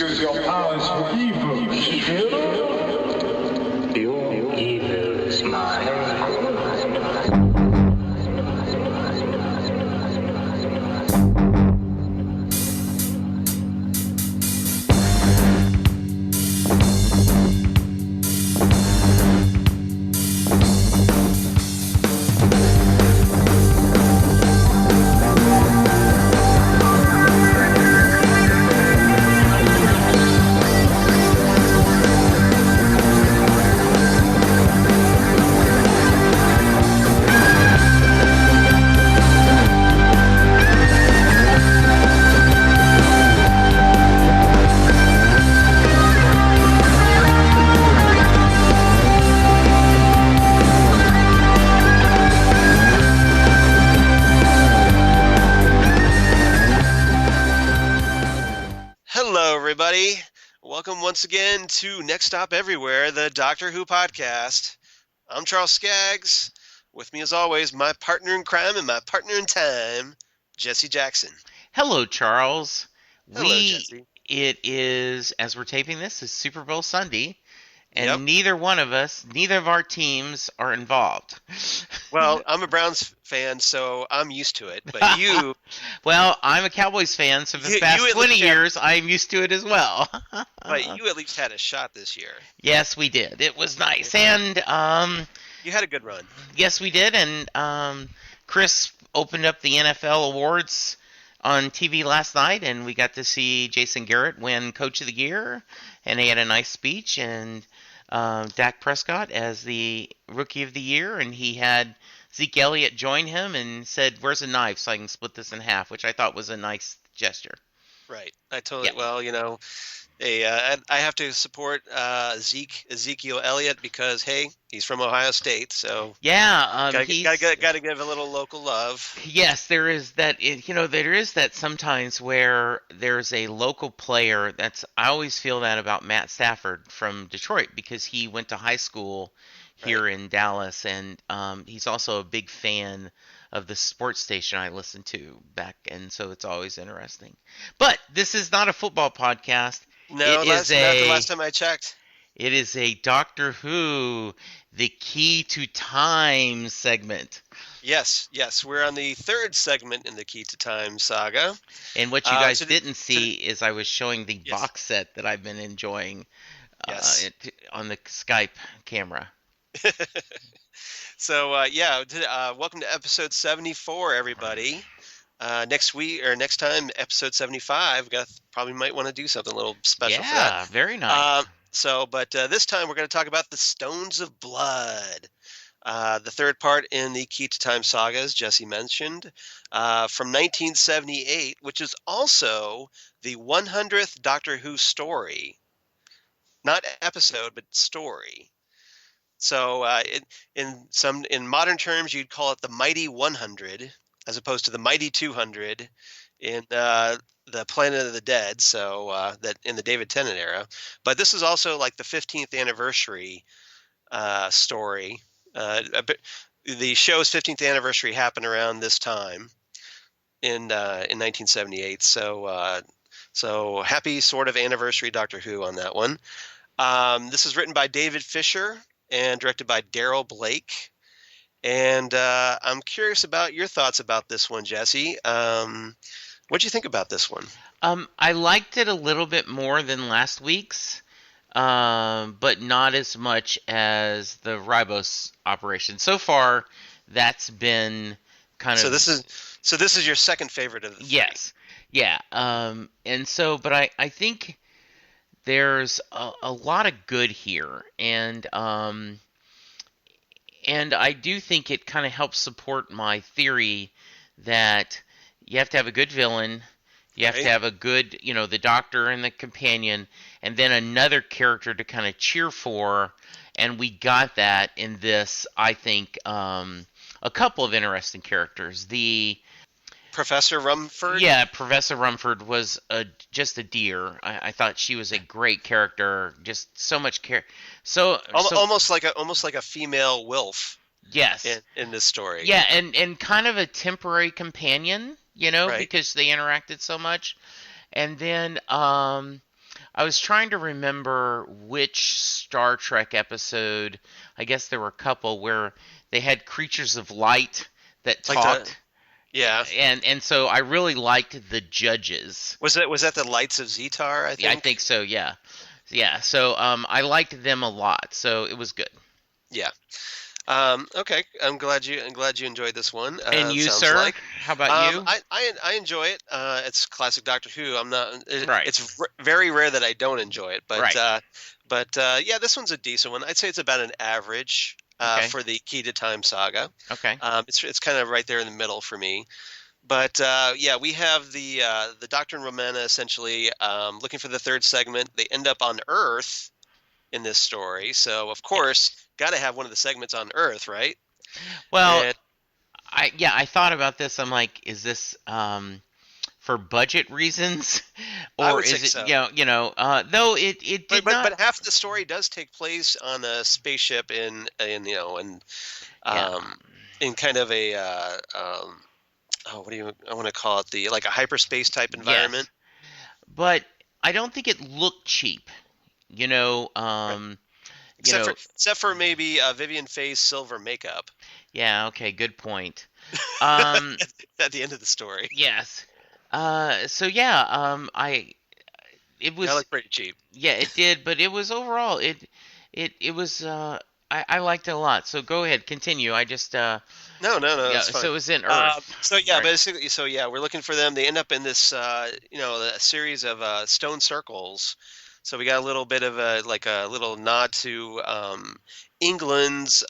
Use your powers for evil. Your evil is mine. Hello, everybody. Welcome once again to Next Stop Everywhere, the Doctor Who podcast. I'm Charles Skaggs. With me, as always, my partner in crime and my partner in time, Jesse Jackson. Hello, Charles. Hello, Jesse. It is, as we're taping this, is Super Bowl Sunday, and Yep. neither of our teams are involved. Well, I'm a Browns fan, so I'm used to it. But you, Well, I'm a Cowboys fan, so for the You past at 20 least had- years, I'm used to it as well. but you at least had a shot this year. Yes, we did. It was nice, and You had a good run. yes, we did. And Chris opened up the NFL awards on TV last night, and we got to see Jason Garrett win Coach of the Year, and he had a nice speech, and Dak Prescott as the Rookie of the Year, and he had Zeke Elliott join him and said, "Where's a knife so I can split this in half," which I thought was a nice gesture. Right. I totally. Yeah. Well, I have to support Ezekiel Elliott because hey, he's from Ohio State, so Yeah, gotta give a little local love. Yes, there is that. There is that sometimes where there's a local player. I always feel that about Matt Stafford from Detroit because he went to high school here in Dallas, and he's also a big fan of the sports station I listen to back, and so it's always interesting. But this is not a football podcast. No, It that's is not the last time I checked. It is a Doctor Who, the Key to Time segment. Yes, we're on the third segment in the Key to Time saga. And what you guys so didn't see is I was showing the Yes. box set that I've been enjoying Yes. on the Skype camera. So welcome to episode 74, everybody. Next week or next time, episode 75. Probably might want to do something a little special for that. Yeah, very nice. But this time we're going to talk about the Stones of Blood, the third part in the Key to Time saga, as Jesse mentioned, from 1978, which is also the 100th Doctor Who story, not episode, but story. So in modern terms, you'd call it the Mighty 100, as opposed to the Mighty 200 in the Planet of the Dead. So that in the David Tennant era, but this is also like the 15th anniversary story. The show's 15th anniversary happened around this time in 1978. So happy sort of anniversary Doctor Who on that one. This is written by David Fisher and directed by Daryl Blake. And I'm curious about your thoughts about this one, Jesse. What'd you think about this one? I liked it a little bit more than last week's, but not as much as the Ribos operation. So far, that's been kind of... So this is your second favorite of the three. Yes. Yeah. But I think there's a lot of good here, and I do think it kind of helps support my theory that you have to have a good villain, you have to have a good, the Doctor and the companion, and then another character to kind of cheer for, and we got that in this, I think, a couple of interesting characters. The Professor Rumford? Yeah, Professor Rumford was just a dear. I thought she was a great character. Just so much care. Almost like a female Wilf. Yes. In this story. Yeah, and kind of a temporary companion, Right. because they interacted so much. And then I was trying to remember which Star Trek episode. I guess there were a couple where they had creatures of light that Like the talked, yeah. and so I really liked the judges. Was that the Lights of Zetar, I Yeah, I think? think so. Yeah, yeah. So I liked them a lot. So it was good. Yeah. Okay. I'm glad you enjoyed this one. And you, Sounds sir? like. How about you? I enjoy it. It's classic Doctor Who. Right, It's very rare that I don't enjoy it, right. but yeah, this one's a decent one. I'd say it's about an average Okay, for the Key to Time saga. okay. It's kind of right there in the middle for me. But yeah, we have the Doctor and Romana essentially looking for the third segment. They end up on Earth in this story, so of course, Yes. got to have one of the segments on Earth, right? Well, And I thought about this. I'm like, is this for budget reasons, I or would is think it so. though it But did but not. but half the story does take place on a spaceship Yeah. um in kind of a what do you I want to call it, the like a hyperspace type environment. Yes, but I don't think it looked cheap. You know, Right. um, you Except for know, except for maybe Vivian Faye's silver makeup yeah. Okay, good point. Um, at the end of the story. yes. So yeah. It That was looked pretty cheap. yeah, it did, but it was overall it was I liked it a lot. So go ahead, continue. I just No, yeah. it's fine. So it was in Earth, So yeah, right? basically, so yeah, we're looking for them. They end up in this, a series of stone circles. So we got a little bit of a little nod to England's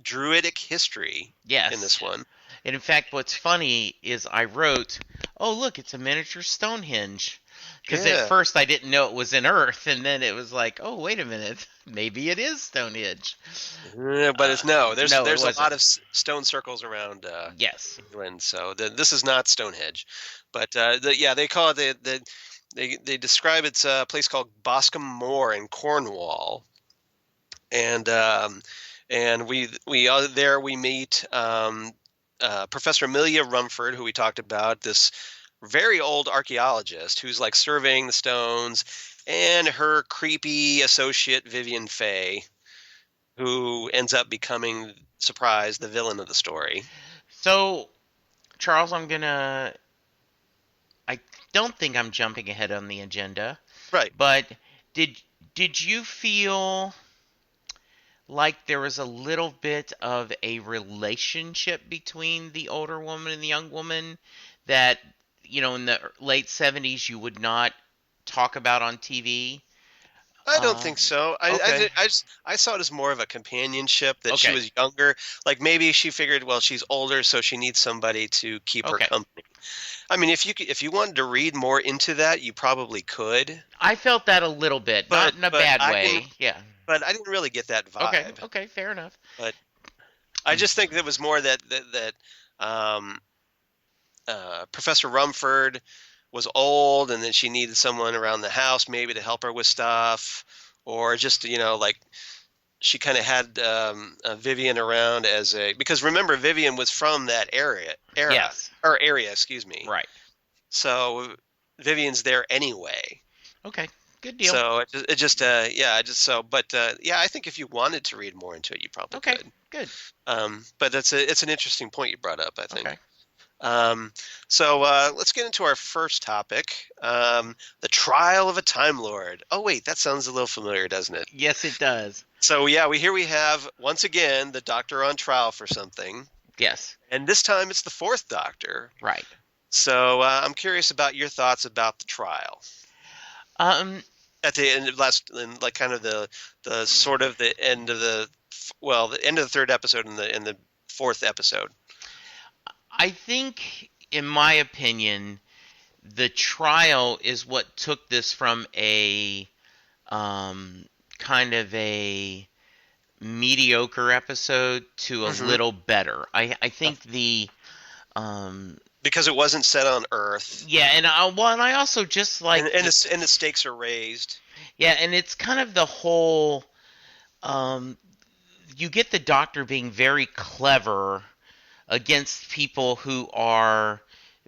Druidic history in Yes. this one. And in fact, what's funny is I wrote, "Oh, look, it's a miniature Stonehenge." Because at Yeah, first I didn't know it was in Earth, and then it was like, "Oh, wait a minute, maybe it is Stonehenge." yeah, but it's no. There's No, it there's a wasn't. lot of stone circles around Yes. England, so this is not Stonehenge. But yeah, they call it they describe it's a place called Boscombe Moor in Cornwall, and we meet Professor Amelia Rumford, who we talked about, this very old archaeologist who's like surveying the stones, and her creepy associate Vivian Faye, who ends up becoming, surprise, the villain of the story. So, Charles, I don't think I'm jumping ahead on the agenda, Right. but did did you feel like there was a little bit of a relationship between the older woman and the young woman that in the late 70s you would not talk about on TV? I don't think so. Okay. I saw it as more of a companionship, that she Okay. was younger. Like maybe she figured, well, she's older, so she needs somebody to keep her Okay. company. I mean, if you wanted to read more into that, you probably could. I felt that a little bit, But not in a but bad I didn't way. Yeah. but I didn't really get that Okay. vibe. Okay. Fair enough. But I just think it was more that um, Professor Rumford was old, and then she needed someone around the house maybe to help her with stuff, or just like she kind of had Vivian around as a, because remember, Vivian was from that Yes. area, excuse me. Right. So Vivian's there anyway. Okay. Good deal. So yeah, I just so but yeah, I think if you wanted to read more into it, you probably Okay. could. Good. But it's an interesting point you brought up, I think. Okay. So let's get into our first topic, the trial of a Time Lord. Oh wait, that sounds a little familiar, doesn't it? Yes, it does. So yeah, we have once again the Doctor on trial for something, Yes. and this time it's the fourth Doctor. Right. So I'm curious about your thoughts about the trial Um, at the end of like kind of the sort of the end of the end of the third episode and the fourth episode. I think, in my opinion, the trial is what took this from a kind of a mediocre episode to a Hmm. little better. I think the um, Because it wasn't set on Earth, yeah, and I also just like and the stakes are raised. yeah, and it's kind of the whole um, you get the Doctor being very clever against people who are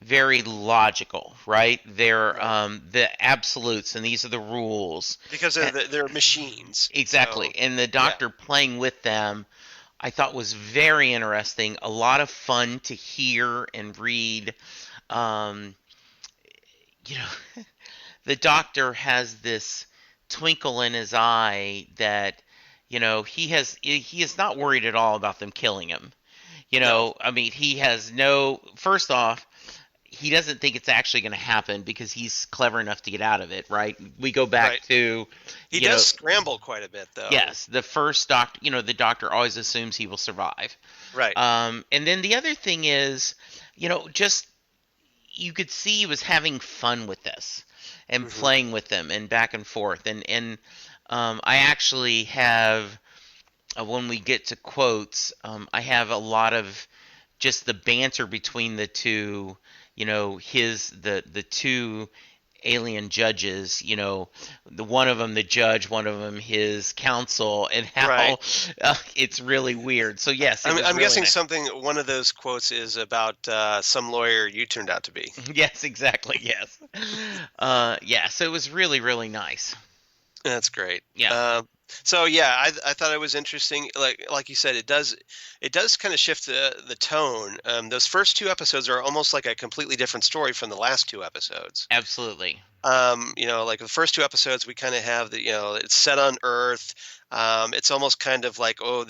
very logical, right? They're Right. the absolutes, and these are the rules. Because And, they're machines. So exactly. And the yeah. doctor playing with them, I thought was very interesting. A lot of fun to hear and read. Um, you know, the doctor has this twinkle in his eye that, he is not worried at all about them killing him. No. I mean, he has no. First off, he doesn't think it's actually going to happen because he's clever enough to get out of it, right? We go back Right. to, He you does know, scramble quite a bit though. yes, the first doctor. The doctor always assumes he will survive. Right. And then the other thing is, just you could see he was having fun with this and Hmm. playing with them and back and forth. I actually have, when we get to quotes, I have a lot of just the banter between the two. The two alien judges. The one of them the judge, one of them his counsel, and Right. how it's really weird. So yes, it was I'm really guessing nice. one of those quotes is about some lawyer you turned out to be. Yes, exactly. Yes. Yeah. So it was really, really nice. That's great. Yeah. So yeah, I thought it was interesting. Like you said, it does kind of shift the tone. Those first two episodes are almost like a completely different story from the last two episodes. Absolutely. Like the first two episodes, we kind of have it's set on Earth. It's almost kind of like, oh,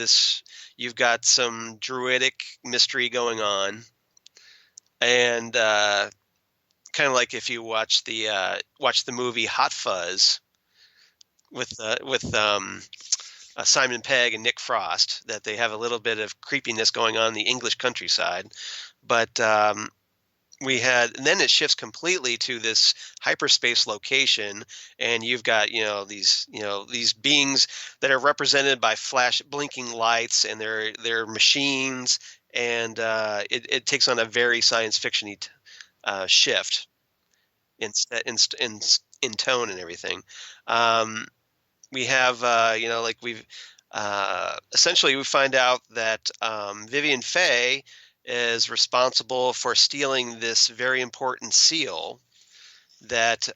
you've got some druidic mystery going on, and kind of like if you watch the movie Hot Fuzz with Simon Pegg and Nick Frost, that they have a little bit of creepiness going on in the English countryside. But and then it shifts completely to this hyperspace location, and you've got these beings that are represented by flash blinking lights, and they're machines, and it takes on a very science fictiony shift in tone and everything. Um, we have like we've essentially we find out that Vivian Fay is responsible for stealing this very important seal that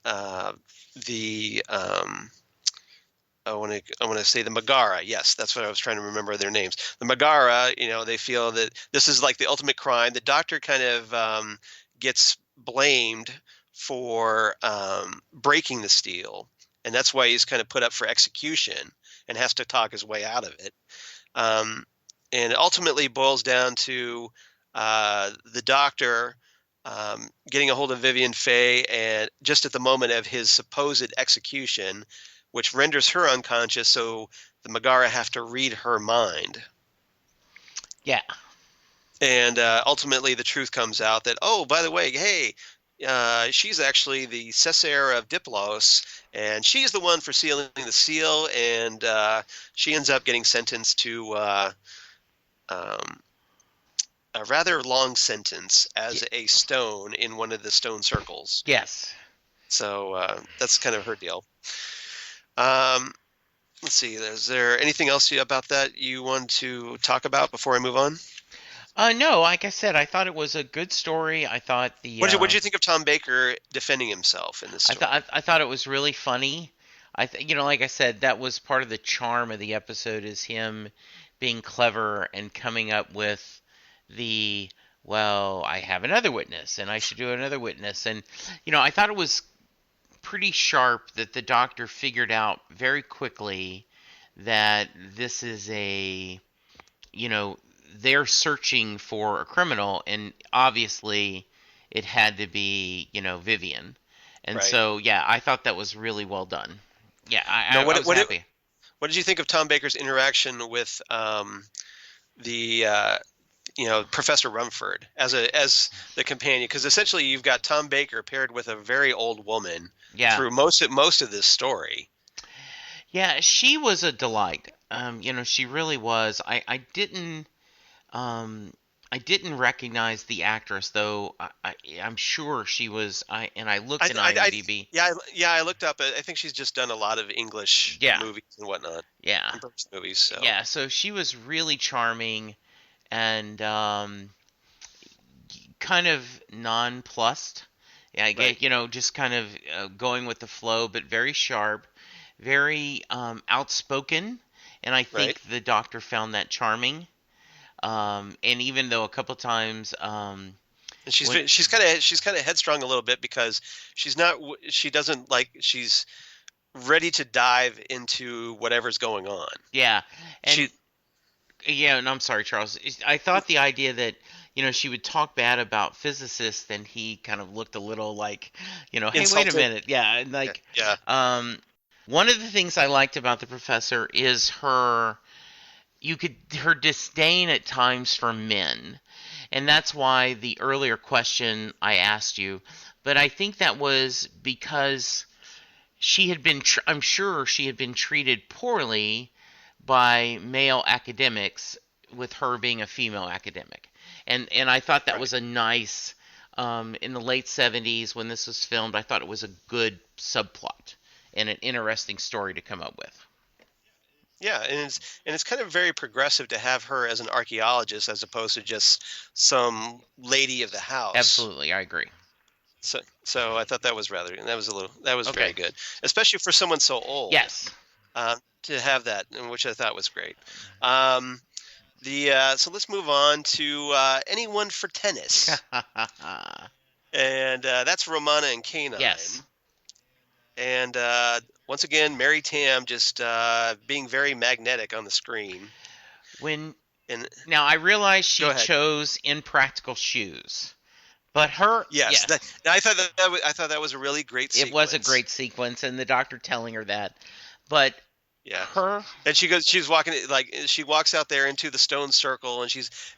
the I want to say the Megara. Yes, that's what I was trying to remember their names. The Megara, they feel that this is like the ultimate crime. The doctor kind of gets blamed for breaking the steel, and that's why he's kind of put up for execution and has to talk his way out of it. Um, and it ultimately boils down to the doctor getting a hold of Vivian Fay, and just at the moment of his supposed execution, which renders her unconscious, so the Megara have to read her mind. Yeah. And ultimately, the truth comes out that, oh, by the way, hey, she's actually the Cessair of Diplos, and she's the one for sealing the seal, and she ends up getting sentenced to um, a rather long sentence as a stone in one of the stone circles. Yes. So that's kind of her deal. Um, let's see. Is there anything else about that you want to talk about before I move on? No, like I said, I thought it was a good story. I thought What did you think of Tom Baker defending himself in this story? I thought it was really funny. Like I said, that was part of the charm of the episode is him being clever and coming up with the, well, I have another witness and I should do another witness. And I thought it was pretty sharp that the doctor figured out very quickly that this is you know, they're searching for a criminal, and obviously it had to be, Vivian. And Right. so, yeah, I thought that was really well done. Yeah, No. I was happy. What did you think of Tom Baker's interaction with the Professor Rumford as the companion? Because essentially you've got Tom Baker paired with a very old woman Yeah. through most of this story. Yeah, she was a delight. She really was. I didn't recognize the actress though. I'm sure she was. I looked in IMDb. I looked up. I think she's just done a lot of English Yeah, movies and whatnot, yeah, in-person movies. So yeah. So she was really charming, and kind of nonplussed. Yeah, I Right. get, just kind of going with the flow, but very sharp, very outspoken, and I Right. think the doctor found that charming. And even though a couple times, And when she's kind of headstrong a little bit because she doesn't like she's ready to dive into whatever's going on. yeah, and She yeah, and I'm sorry, Charles. I thought the idea that she would talk bad about physicists, and he kind of looked a little like, hey, wait a insulted. minute, yeah, and Yeah. like, Yeah. um, one of the things I liked about the professor is her disdain at times for men. And that's why the earlier question I asked you, but I think that was because I'm sure she had been treated poorly by male academics with her being a female academic. And I thought that Right. was a nice in the late 70s when this was filmed, I thought it was a good subplot and an interesting story to come up with. Yeah, and it's kind of very progressive to have her as an archaeologist as opposed to just some lady of the house. Absolutely, I agree. So I thought that was very Okay. good, especially for someone so old, Yes. to have that, and which I thought was great. Um, the So let's move on to anyone for tennis, and that's Romana and Yes. Canine, and once again Mary Tam just being very magnetic on the screen. When And Now I realize go she ahead. chose impractical shoes, but Yes, yes, I thought I thought that was a really great it was a sequence. great sequence, and the doctor telling her that. But Yeah. her, And she's walking like she walks out there into the stone circle,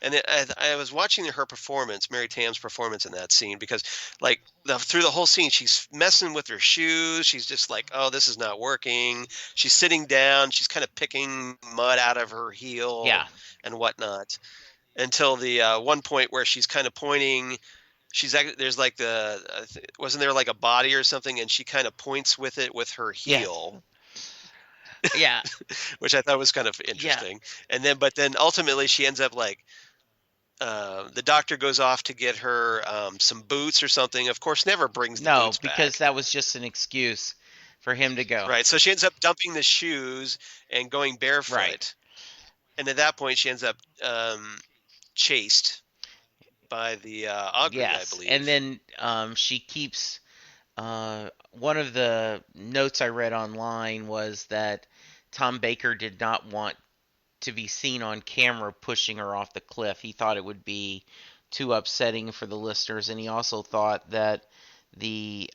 and I was watching her performance, Mary Tam's performance in that scene because like through the whole scene she's messing with her shoes. She's just like, oh, this is not working. She's sitting down. She's kind of picking mud out of her heel yeah, and whatnot until the one point where she's kind of pointing. There's like wasn't there like a body or something, and she kind of points with it with her yes, heel, yeah, which I thought was kind of yeah, interesting. But then ultimately she ends up like the doctor goes off to get her some boots or something. Of course, never brings the no, boots because back. that was just an excuse for him to go. Right. So she ends up dumping the shoes and going Right. barefoot. And at that point, she ends up chased by the augury, I Yes, and believe. then she keeps. One of the notes I read online was that Tom Baker did not want to be seen on camera pushing her off the cliff. He thought it would be too upsetting for the listeners, and he also thought that the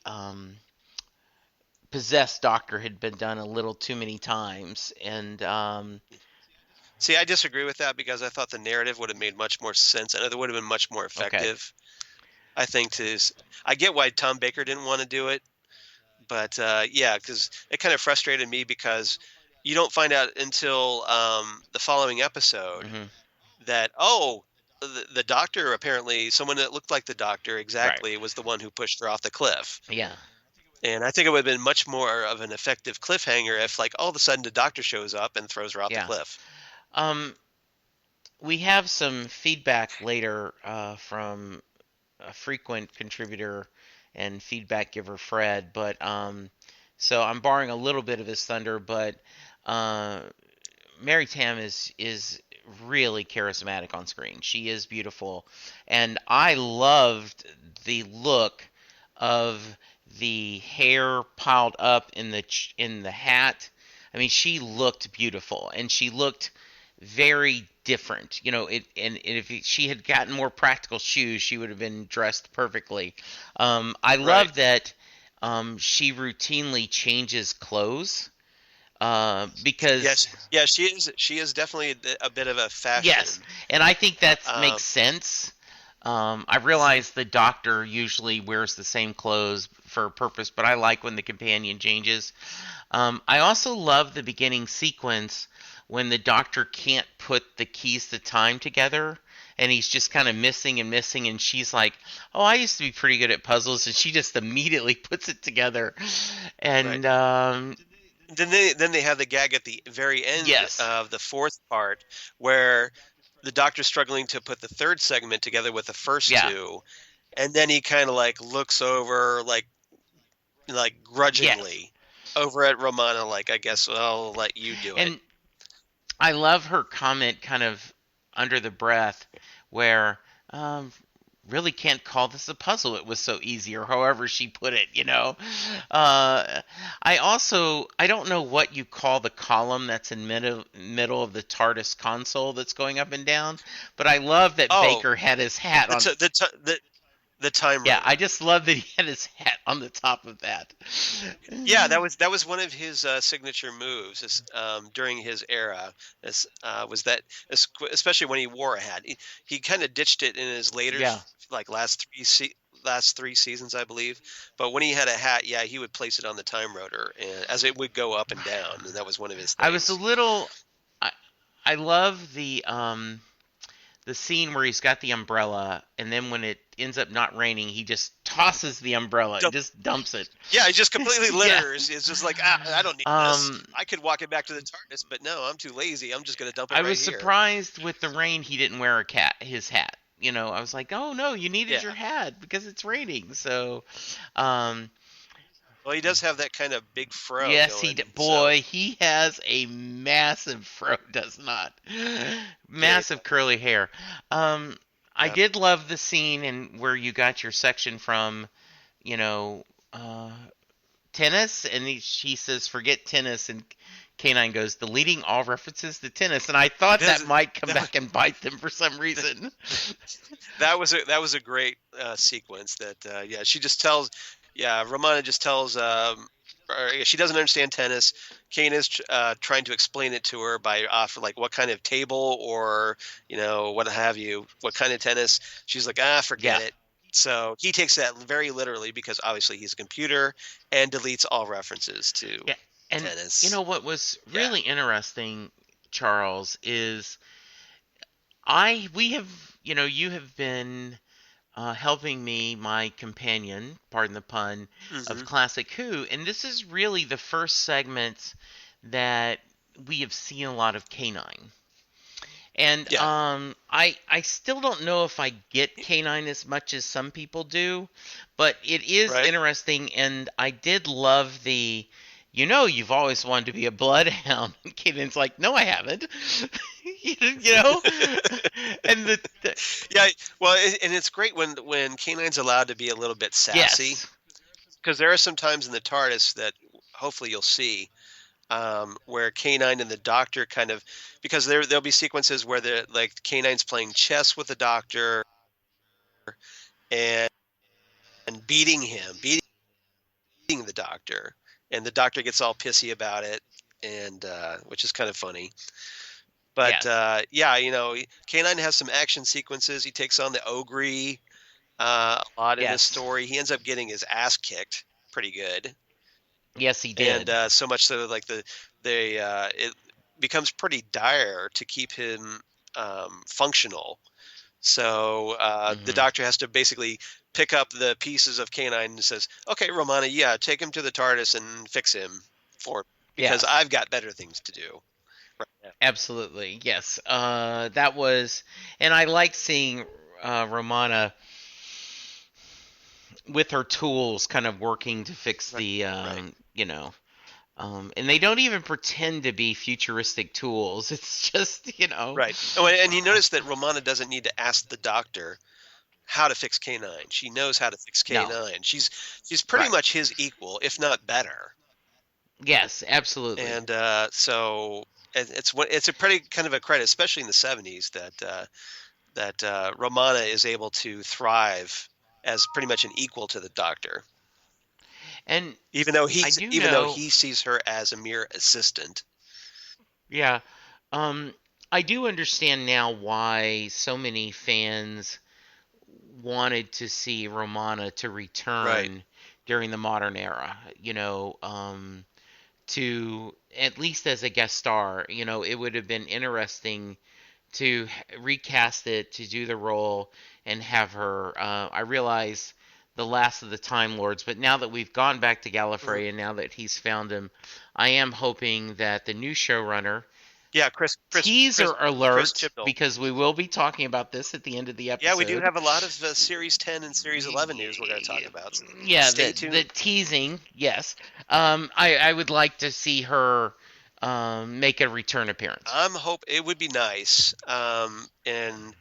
possessed doctor had been done a little too many times. And See, I disagree with that because I thought the narrative would have made much more sense and it would have been much more okay, effective. I think I get why Tom Baker didn't want to do it, but yeah, because it kind of frustrated me because you don't find out until the following episode hmm that the doctor, apparently someone that looked like the doctor right, exactly, was the one who pushed her off the cliff. yeah. And I think it would have been much more of an effective cliffhanger if, like, all of a sudden the doctor shows up and throws her off the Yeah. cliff. Um, we have some feedback later from a frequent contributor and feedback giver Fred, but so I'm borrowing a little bit of his thunder, but uh, Mary Tam is really charismatic on screen. She is beautiful, and I loved the look of the hair piled up in the hat. I mean, she looked beautiful, and she looked very different. And if she had gotten more practical shoes, she would have been dressed perfectly. I Right. love that she routinely changes clothes because Yes. Yeah, she is definitely a bit of a yes, fashion. and I think that Um, makes sense. I realize the doctor usually wears the same clothes for a purpose, but I like when the companion changes. I also love the beginning sequence when the doctor can't put the keys to time together. And he's just kind of missing and missing, and she's like, "Oh, I used to be pretty good at puzzles," and she just immediately puts it together. right. And Then they have the gag at the very end yes, of the fourth part where the Doctor's struggling to put the third segment together with the first Yeah. two, and then he kind of like looks over like Yes. grudgingly over at Romana, like, I guess I'll let you do it. And I love her comment kind of under the breath where really can't call this a puzzle. It was so easy, or however she put it, you know. Uh, I don't know what you call the column that's in middle of the TARDIS console that's going up and down, but I love that Oh, Baker had his hat the on. t- the t- the time Yeah, I rotor. just love that he had his hat on the top of that. Yeah, that was one of his signature moves during his era. Was that especially when he wore a hat. He kind of ditched it in his later Yeah. like last three seasons, I believe. But when he had a hat, yeah, he would place it on the time rotor and as it would go up and down, and that was one of his I was a things. little I I love the scene where he's got the umbrella, and then when it ends up not raining, he just tosses the umbrella and Dump- just dumps it. Yeah, he just completely Yeah. litters. It's just like, I don't need this. Um, I could walk it back to the TARDIS, but no, I'm too lazy. I'm just gonna dump it I right was here. surprised with the rain he didn't wear his hat. You know, I was like, oh no, you needed Yeah. your hat because it's raining. So, um, Well, he does have that kind of big fro yes, going, so boy, he has a massive fro, does not? yeah, Massive curly hair. I yeah. did love the scene and where you got your section from, you know, uh, tennis, and she says, "Forget tennis," and K9 goes, "Deleting all references to tennis," and I thought This that is- might come that, back and bite them for some reason. that was a great sequence. That yeah, she just tells, yeah, Romana just tells, or, yeah, she doesn't understand tennis. Kane is trying to explain it to her by offer like what kind of table or what have you, what kind of tennis. She's like, forget Yeah, it. So he takes that very literally because obviously he's a computer and deletes all references to yeah, and you tennis. know what was Yeah, really interesting, Charles, is you have been helping me, my companion, pardon the pun, of hmm Classic Who, and this is really the first segment that we have seen a lot of K9. And yeah, I still don't know if I get K9 as much as some people do, but it is right. interesting, and I did love you've always wanted to be a bloodhound. And K9's like, no, I haven't. you know, and Yeah, well, and it's great when Canine's allowed to be a little bit sassy yes, because there are some times in the TARDIS that hopefully you'll see where Canine and the Doctor kind of because there'll be sequences where the like Canine's playing chess with the Doctor and beating the Doctor, and the Doctor gets all pissy about it, and which is kind of funny. But yes, yeah, Canine has some action sequences. He takes on the Ogre a lot in this yes, story. He ends up getting his ass kicked pretty good, yes, he and did. so much so that like it becomes pretty dire to keep him functional. So the Hmm. Doctor has to basically pick up the pieces of Canine and says, "Okay, Romana, yeah, take him to the TARDIS and fix him for Yeah, because I've got better things to do." Right. Yeah. absolutely, yes. That was, and I like seeing Romana with her tools kind of working to fix Right. the Right. and they don't even pretend to be futuristic tools. It's just Right. Oh, and you uh, notice that Romana doesn't need to ask the Doctor how to fix K9. She knows how to fix no, K9. She's pretty right, much his equal, if not better. yes, absolutely. And so it's a pretty kind of a credit, especially in the '70s, that Romana is able to thrive as pretty much an equal to the Doctor, And I do even though know, he sees her as a mere assistant. yeah, um, I do understand now why so many fans wanted to see Romana to Right. return during the modern era. To at least as a guest star. It would have been interesting to recast it to do the role and have her. I realize the last of the Time Lords, but now that we've gone back to Mhm. Gallifrey and now that he's found him, I am hoping that the new showrunner, Yeah, Teaser Chris alert, Chibnall. because we will be talking about this at the end of the episode. Yeah, we do have a lot of Series 10 and Series 11 news we're going to talk about. So Yeah, stay the tuned. teasing, yes. I would like to see her make a return appearance. It would be nice. And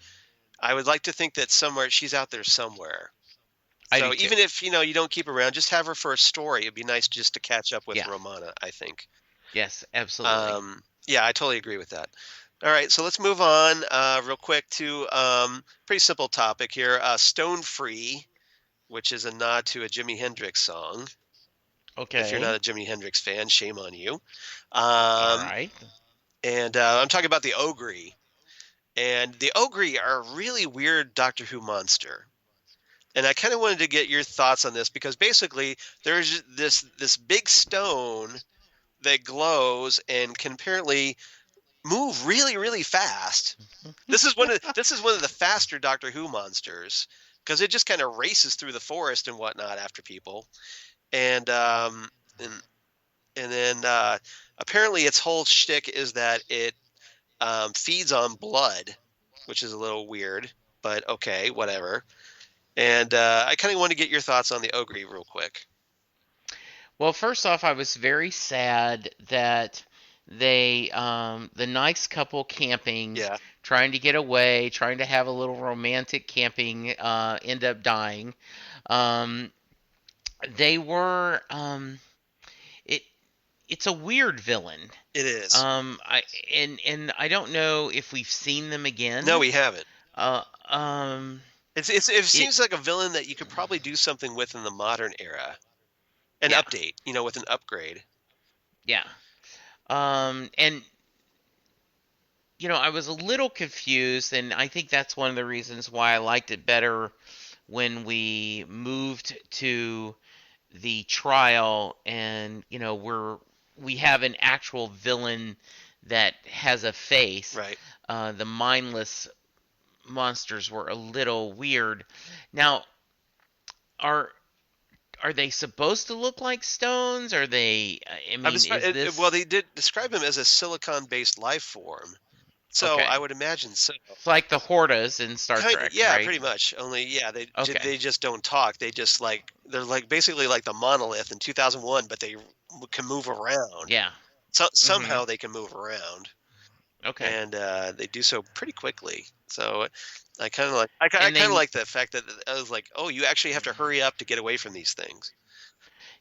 I would like to think that somewhere she's out there somewhere. I do So too. even if you don't keep her around, just have her for a story. It'd be nice just to catch up with Yeah. Romana, I think. Yes, absolutely. Yeah, I totally agree with that. All right, so let's move on real quick to pretty simple topic here. Stone Free, which is a nod to a Jimi Hendrix song. Okay. If you're not a Jimi Hendrix fan, shame on you. All right. And I'm talking about the Ogre. And the Ogre are a really weird Doctor Who monster. And I kind of wanted to get your thoughts on this because basically there's this big stone that glows and can apparently move really, really fast. This is one of the faster Doctor Who monsters because it just kind of races through the forest and whatnot after people. And then apparently its whole shtick is that it feeds on blood, which is a little weird, but okay, whatever. And I kind of want to get your thoughts on the Ogre real quick. Well, first off, I was very sad that they, the nice couple camping, Yeah, trying to get away, trying to have a little romantic camping, end up dying. Um, they were, it, it's a weird villain. it is. And I don't know if we've seen them again. No, we haven't. Uh, um, It seems like a villain that you could probably do something with in the modern era. An Yeah. update, with an upgrade. yeah. And I was a little confused, and I think that's one of the reasons why I liked it better when we moved to the trial, and we have an actual villain that has a face. Right. The mindless monsters were a little weird. Now, are they supposed to look like stones? Are they? I mean, is this? Well, they did describe him as a silicon-based life form, so Okay. I would imagine so. It's like the Hortas in Star Trek, Yeah, right? pretty much. Only, yeah, Okay. they just don't talk. They just they're basically like the monolith in 2001, but they can move around. Yeah. So somehow they can move around, Okay. and they do so pretty quickly. So I kind of I And kind of they- like the fact that I was like, oh, you actually have to hurry up to get away from these things,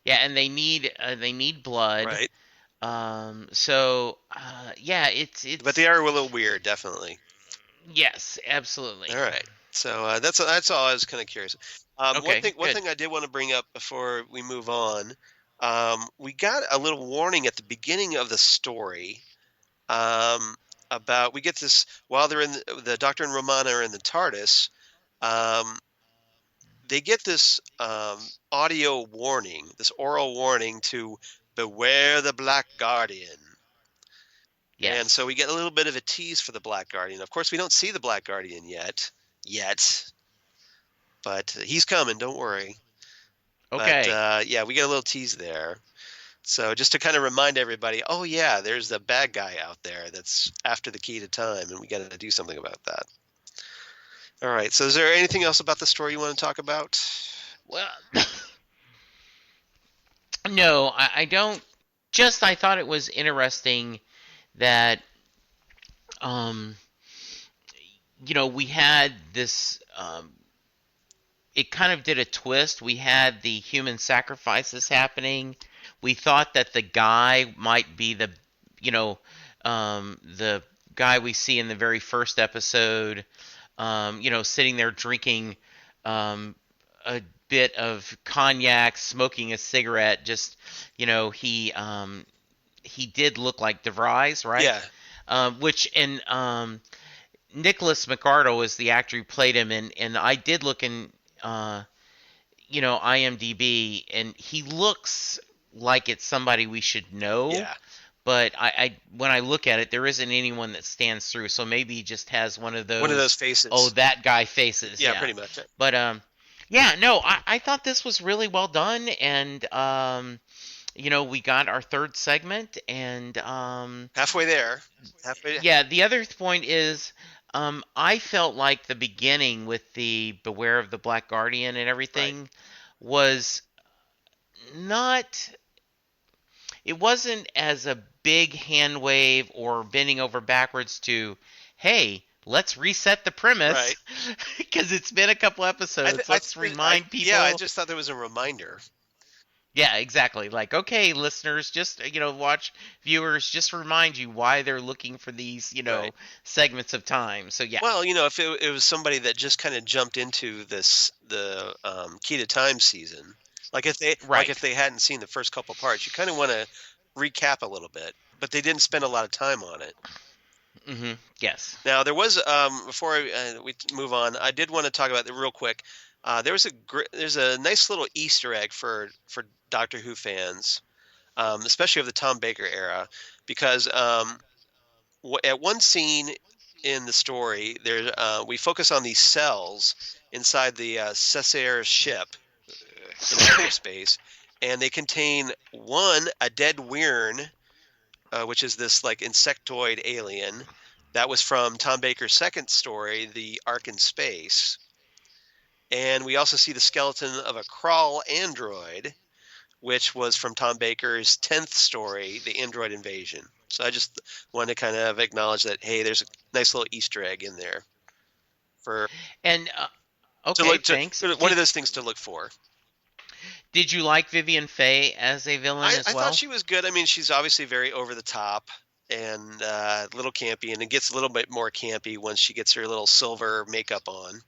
Yeah, and they need blood. right? So yeah, it's. But they are a little weird, definitely. Yes, absolutely. All right. So that's all I was kind of curious. Okay, One good. thing I did want to bring up before we move on, we got a little warning at the beginning of the story about we get this while they're in the Doctor and Romana are in the TARDIS. They get this audio warning, this oral warning to beware the Black Guardian. Yes. And so we get a little bit of a tease for the Black Guardian. Of course, we don't see the Black Guardian yet, but he's coming. Don't worry. Okay. But yeah, we get a little tease there. So just to kind of remind everybody, oh yeah, there's the bad guy out there that's after the key to time, and we got to do something about that. All right. So is there anything else about the story you want to talk about? Well, no, I don't. Just I thought it was interesting that we had this. It kind of did a twist. We had the human sacrifices happening. We thought that the guy might be the guy we see in the very first episode. Sitting there drinking a bit of cognac, smoking a cigarette. Just he did look like DeVries, right? Yeah. Which and Nicholas McArdle is the actor who played him, and I did look in IMDb, and he looks like it's somebody we should know. Yeah. But I when I look at it, there isn't anyone that stands through. So maybe he just has one of those faces. Oh, that guy faces. Yeah, pretty much. But yeah, no, I thought this was really well done, and we got our third segment, and Halfway there. Halfway. yeah, the other point is, I felt like the beginning with the Beware of the Black Guardian and Right. everything was not. It wasn't as a big hand wave or bending over backwards to, hey, let's reset the premise Right. because it's been a couple episodes. Let's remind I people. just thought there was a reminder. Yeah, exactly. Like, okay, listeners, just watch viewers, just remind you why they're looking for these, Right. segments of time. So yeah, Well, if it was somebody that just kind of jumped into the Key to Time season, like if right. they hadn't seen the first couple parts, you kind of want to recap a little bit, but they didn't spend a lot of time on it. Yes. Now there was before we move on, I did want to talk about it real quick. There's a nice little Easter egg for Doctor Who fans, especially of the Tom Baker era, because at one scene in the story, we focus on these cells inside the Cessair ship in hyperspace, and they contain a dead Weirn, which is this like insectoid alien that was from Tom Baker's second story, The Ark in Space. And we also see the skeleton of a crawl android, which was from Tom Baker's 10th story, The Android Invasion. So I just wanted to kind of acknowledge that, hey, there's a nice little Easter egg in there for And to okay, look to thanks. one of those things to look for. Did you like Vivian Faye as a villain as I thought well? she was good. I mean, she's obviously very over the top and a little campy, and it gets a little bit more campy once she gets her little silver makeup on.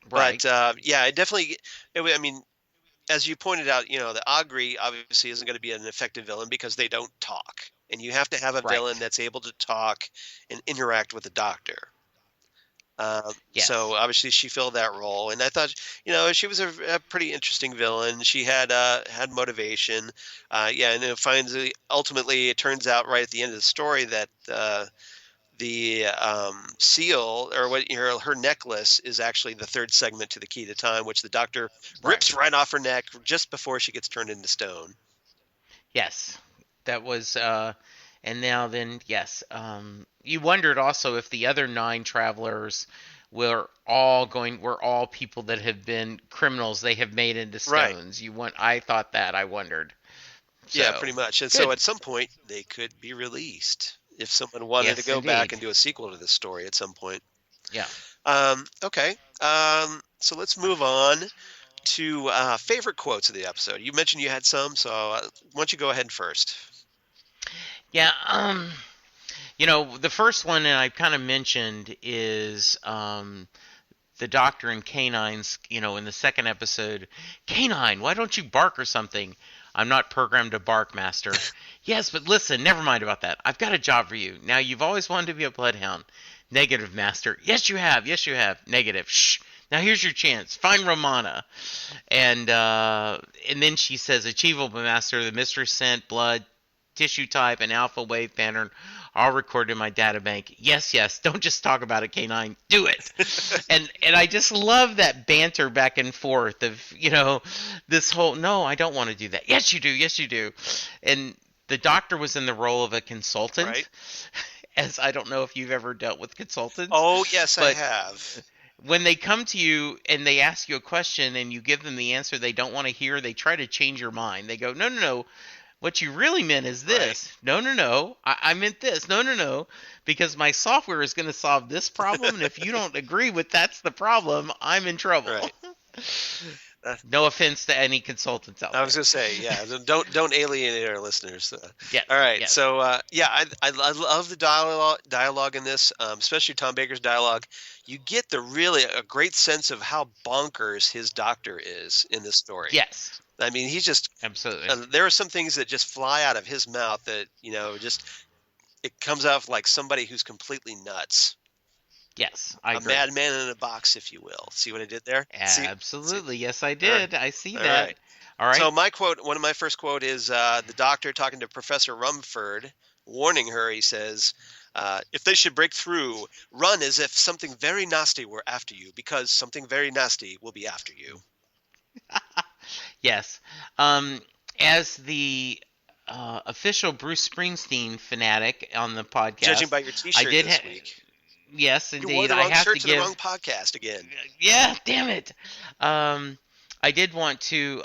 But Right. yeah, I definitely. I mean, as you pointed out, the Augury obviously isn't going to be an effective villain because they don't talk, and you have to have a villain Right. that's able to talk and interact with the Doctor. So Yes. obviously she filled that role, and I thought, she was a pretty interesting villain. She had motivation, yeah, and ultimately it turns out right at the end of the story that the seal or what her necklace is actually the third segment to the Key to Time, which the Doctor rips Right. right off her neck just before she gets turned into stone. Yes. That was and now then yes. You wondered also if the other nine travelers were all people that have been criminals they have made into Right. stones. I thought that, I wondered. Yeah, So, pretty much. And so good. at some point they could be released if someone wanted to Yes, go back indeed. and do a sequel to this story at some point. Yeah. Okay. So let's move on to favorite quotes of the episode. You mentioned you had some, so why don't you go ahead first? Yeah, the first one that I kind of mentioned is the Doctor and Canine's, in the second episode. Canine, why don't you bark or something? I'm not programmed to bark, Master. Yes, but listen, never mind about that. I've got a job for you. Now, you've always wanted to be a bloodhound. Negative, Master. Yes, you have. Yes, you have. Negative. Shh. Now here's your chance. Find Romana. And then she says, achievable, Master. The mistress sent blood, tissue type, and alpha wave pattern all recorded in my data bank. Yes, yes. Don't just talk about it, K9. Do it. And I just love that banter back and forth of, this whole, no, I don't want to do that. Yes, you do. Yes, you do. And the Doctor was in the role of a Right? consultant, as I don't know if you've ever dealt with consultants, Oh, yes, I but have. when they come to you and they ask you a question and you give them the answer they don't want to hear, they try to change your mind. They go, no, no, no. What you really meant is Right. this. No, no, no. I meant this. No, no, no. Because my software is going to solve this problem. And if you don't agree with that's the problem, I'm in trouble. Right. Uh, No offense to any consultants out I was there. gonna say, yeah, don't alienate our listeners. Yes, All right, yes, so yeah, I love the dialogue in this, especially Tom Baker's dialogue. You get the really a great sense of how bonkers his Doctor is in this story. yes. I mean, he's just Absolutely. there are some things that just fly out of his mouth that just it comes out like somebody who's completely nuts, Yes, I a agree. madman in a box, if you will. See what I did there? See. Absolutely. Yes, I All right, did. I see all that. right. All So right. one of my first quote is the Doctor talking to Professor Rumford, warning her. He says, "If they should break through, run as if something very nasty were after you, because something very nasty will be after you." Yes. Um, as the official Bruce Springsteen fanatic on the Judging podcast. by your I T-shirt did this week, yes, you wore indeed. the I wrong have shirt to to the give. wrong podcast again. Yeah, damn it. Um, I did want to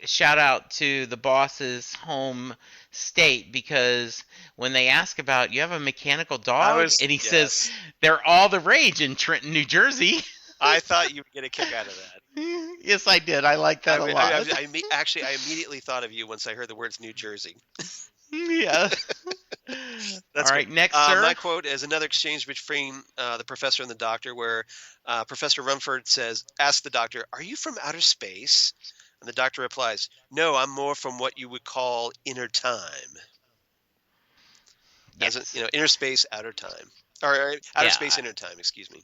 shout out to the boss's home state because when they ask about you have a mechanical dog, and he says Yes. they're all the rage in Trenton, New Jersey. I thought you would get a kick out of that. Yes, I did. I like that a lot. Actually, I immediately thought of you once I heard the words New Jersey. Yeah. All That's good. right, next, sir. My quote is another exchange between the professor and the doctor, where Professor Rumford asks the doctor, "Are you from outer space?" And the doctor replies, "No, I'm more from what you would call inner time." As in, Yes. inner space, outer time, or outer space, Yeah. inner time. Excuse me.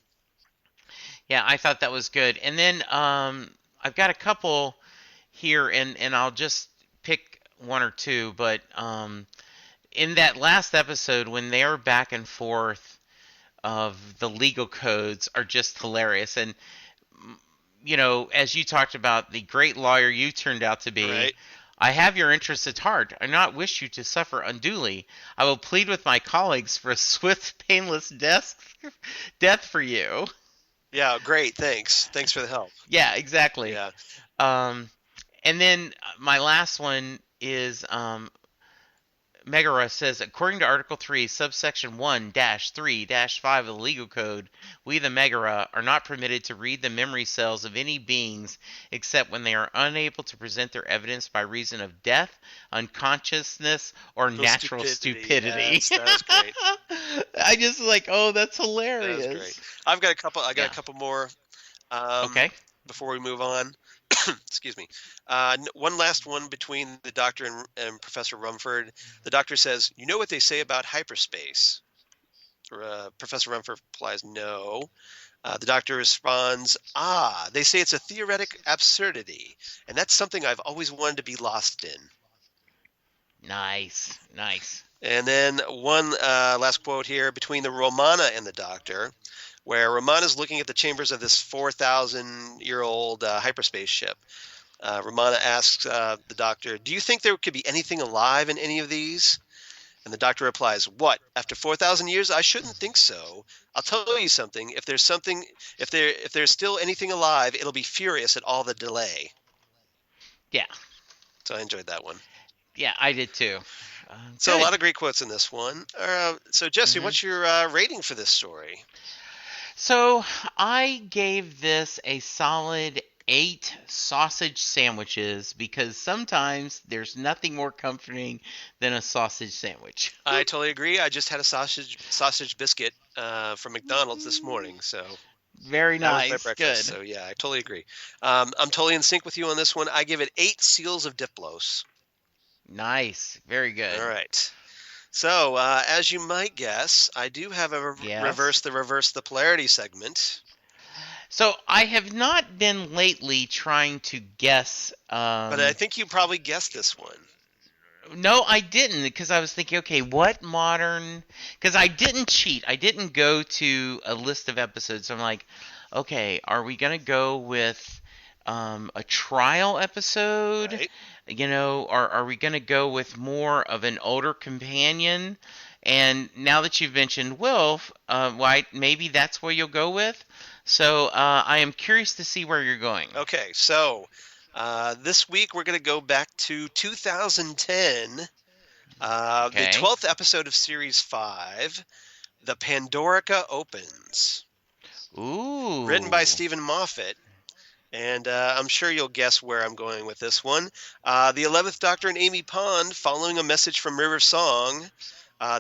Yeah, I thought that was good. And then I've got a couple here, and I'll just pick one or two. But in that last episode, when they're back and forth of the legal codes, are just hilarious. And as you talked about the great lawyer you turned out to be. Right. I have your interests at heart. I do not wish you to suffer unduly. I will plead with my colleagues for a swift, painless death for you. Yeah. Great. Thanks. Thanks for the help. Yeah, exactly. Yeah. Um, and then my last one is Megara says, according to Article 3, subsection 1-3-5 of the legal code, we the Megara are not permitted to read the memory cells of any beings except when they are unable to present their evidence by reason of death, unconsciousness, or natural stupidity. Yes, that was great. I just oh, that's hilarious. That was great. I got a couple more. Okay. Before we move on. Excuse me. One last one between the doctor and Professor Rumford. The doctor says, "You know what they say about hyperspace?" Professor Rumford replies, "No." The doctor responds, "They say it's a theoretic absurdity, and that's something I've always wanted to be lost in." Nice. And then one last quote here between the Romana and the doctor, where Romana's looking at the chambers of this 4,000-year-old hyperspace ship. Romana asks the doctor, "Do you think there could be anything alive in any of these?" And the doctor replies, "What? After 4,000 years? I shouldn't think so. I'll tell you something. If there's still anything alive, it'll be furious at all the delay." Yeah. So I enjoyed that one. Yeah, I did too. So Good. a lot of great quotes in this one. So Jesse, what's your rating for this story? So I gave this a solid 8 sausage sandwiches because sometimes there's nothing more comforting than a sausage sandwich. I totally agree. I just had a sausage biscuit from McDonald's this morning, so Very that was my nice. breakfast. Good. So yeah, I totally agree. I'm totally in sync with you on this one. I give it 8 seals of Diplos. Nice. Very good. All right. So as you might guess, I do have a Yes. reverse the polarity segment. So I have not been lately trying to guess. But I think you probably guessed this one. No, I didn't because I was thinking, okay, what modern? Because I didn't cheat. I didn't go to a list of episodes. So I'm like, okay, are we gonna go with a trial episode? Right. Or are we gonna go with more of an older companion? And now that you've mentioned Wilf, maybe that's where you'll go with. So I am curious to see where you're going. Okay, so this week we're going to go back to 2010, the Okay. 12th episode of Series 5, The Pandorica Opens, Ooh. written by Stephen Moffat. And I'm sure you'll guess where I'm going with this one. The 11th Doctor and Amy Pond, following a message from River Song,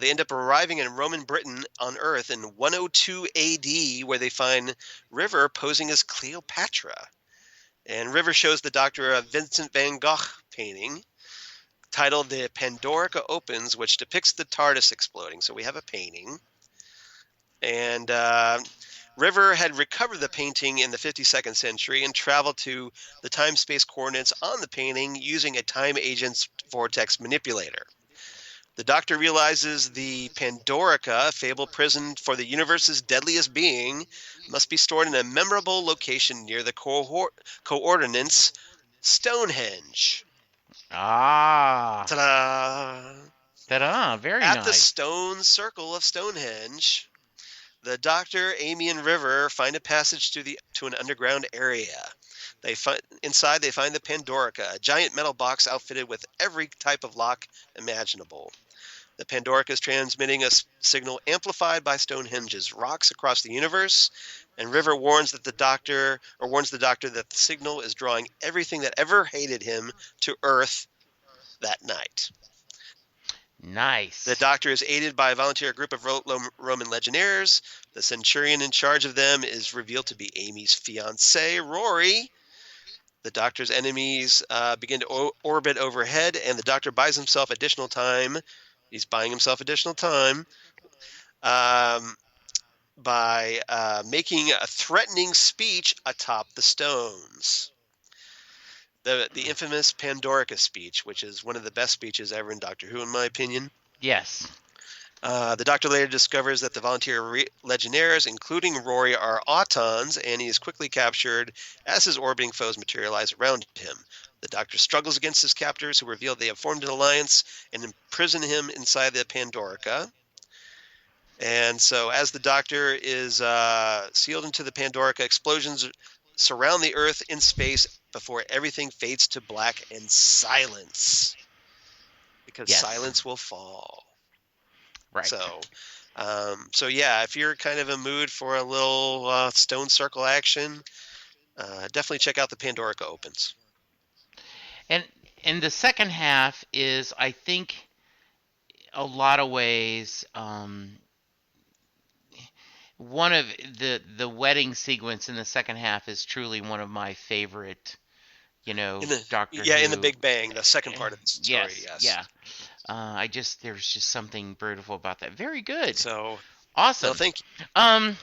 they end up arriving in Roman Britain on Earth in 102 AD, where they find River posing as Cleopatra. And River shows the Doctor a Vincent van Gogh painting titled The Pandorica Opens, which depicts the TARDIS exploding. So we have a painting. And River had recovered the painting in the 52nd century and traveled to the time-space coordinates on the painting using a time agent's vortex manipulator. The Doctor realizes the Pandorica, a fabled prison for the universe's deadliest being, must be stored in a memorable location near the coordinates Stonehenge. Ah, Ta-da! ta-da! Very At the nice. stone circle of Stonehenge, the Doctor, Amy, and River find a passage to an underground area. They find the Pandorica, a giant metal box outfitted with every type of lock imaginable. The Pandorica is transmitting a signal amplified by Stonehenge's rocks across the universe, and River warns the Doctor that the signal is drawing everything that ever hated him to Earth that night. The Nice. Doctor is aided by a volunteer group of Roman legionnaires. The centurion in charge of them is revealed to be Amy's fiance, Rory. The Doctor's enemies begin to orbit overhead, and the Doctor buys himself additional time. He's buying himself additional time by making a threatening speech atop the stones. The infamous Pandorica speech, which is one of the best speeches ever in Doctor Who, in my opinion. Yes. The Doctor later discovers that the volunteer legionnaires, including Rory, are Autons, and he is quickly captured as his orbiting foes materialize around him. The Doctor struggles against his captors, who reveal they have formed an alliance and imprison him inside the Pandorica. And so, as the Doctor is sealed into the Pandorica, explosions surround the Earth in space before everything fades to black and silence. Because Yes. silence will fall. Right. So yeah, if you're kind of in a mood for a little stone circle action, definitely check out the Pandorica Opens. And the second half is, I think, a lot of ways, one of the wedding sequence in the second half is truly one of my favorite, Doctor Who. In the Big Bang, the second part of the story. Yes. Yeah. There's just something beautiful about that. Very good. So Awesome. no, thank you. All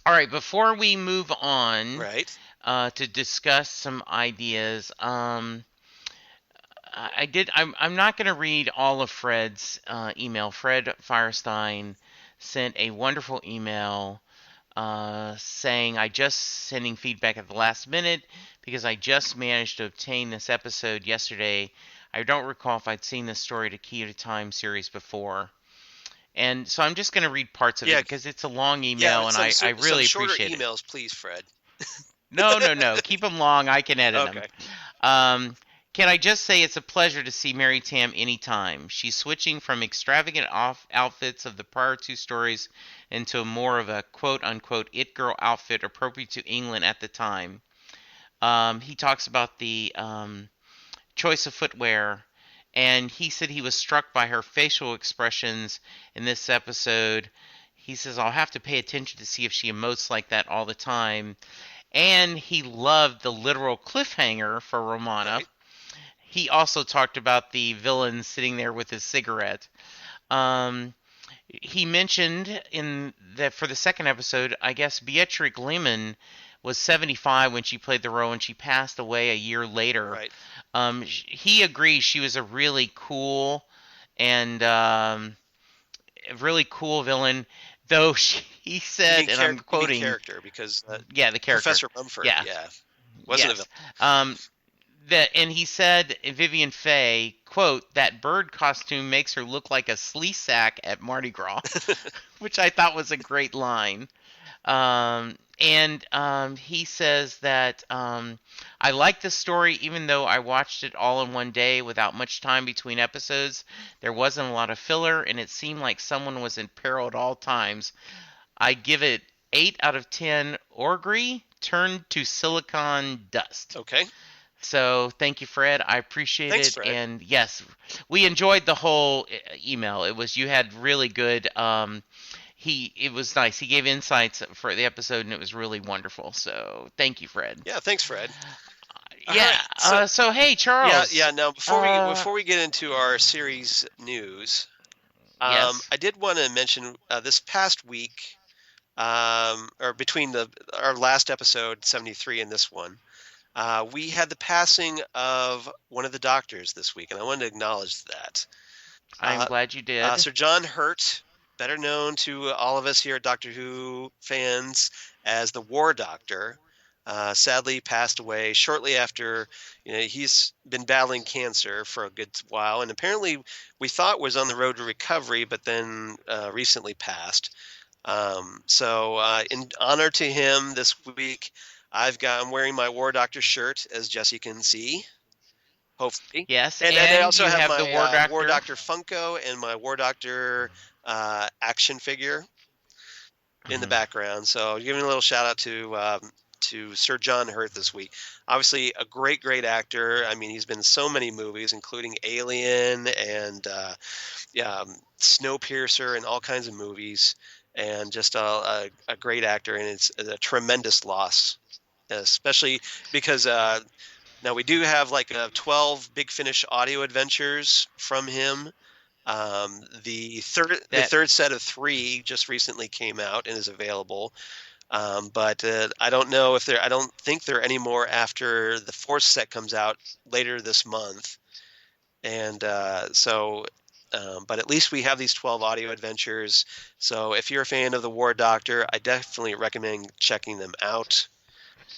right. Before we move on, Right. to discuss some ideas, I'm not going to read all of Fred's email. Fred Firestein sent a wonderful email saying, I just sending feedback at the last minute because I just managed to obtain this episode yesterday. I don't recall if I'd seen this story to Key to Time series before. And so I'm just going to read parts of it because it's a long email, and I really appreciate it. Emails, please, Fred. No. Keep them long. I can edit them. Can I just say it's a pleasure to see Mary Tamm anytime. She's switching from extravagant outfits of the prior two stories into more of a quote-unquote it girl outfit appropriate to England at the time. He talks about the choice of footwear, and he said he was struck by her facial expressions in this episode. He says, I'll have to pay attention to see if she emotes like that all the time. And he loved the literal cliffhanger for Romana. Right. He also talked about the villain sitting there with his cigarette. He mentioned that for the second episode, I guess Beatrix Lehman was 75 when she played the role, and she passed away a year later. Right. He agrees she was a really cool villain, though he said, and I'm quoting, character because the character, Professor Mumford, wasn't a villain. And he said, Vivian Faye, quote, that bird costume makes her look like a slee sack at Mardi Gras, which I thought was a great line. He says that I like the story even though I watched it all in one day without much time between episodes. There wasn't a lot of filler, and it seemed like someone was in peril at all times. I give it 8 out of 10 orgry turned to silicon dust. Okay. So thank you, Fred. I appreciate Thanks, it. Fred. And yes, we enjoyed the whole email. You had really good. It was nice. He gave insights for the episode, and it was really wonderful. So thank you, Fred. Yeah, thanks, Fred. Yeah. Right, so hey, Charles. Yeah. Now before we get into our series news, yes. I did want to mention this past week, or between our last episode 73 and this one. We had the passing of one of the doctors this week, and I wanted to acknowledge that. I'm glad you did. Sir John Hurt, better known to all of us here at Doctor Who fans as the War Doctor, sadly passed away shortly after. He's been battling cancer for a good while, and apparently we thought was on the road to recovery, but then recently passed. So in honor to him this week, I'm wearing my War Doctor shirt, as Jesse can see, hopefully. Yes, And I and also you have have the my War War Doctor. Doctor Funko and my War Doctor action figure in the Mhm. background. So giving a little shout out to Sir John Hurt this week. Obviously, a great actor. I mean, he's been in so many movies, including Alien and yeah, Snowpiercer and all kinds of movies, and just a great actor. And it's a tremendous loss, especially because now we do have like 12 Big Finish audio adventures from him. The That third set of 3 just recently came out and is available. But I don't know if I don't think there are any more after the 4th set comes out later this month. And but at least we have these 12 audio adventures. So if you're a fan of the War Doctor, I definitely recommend checking them out.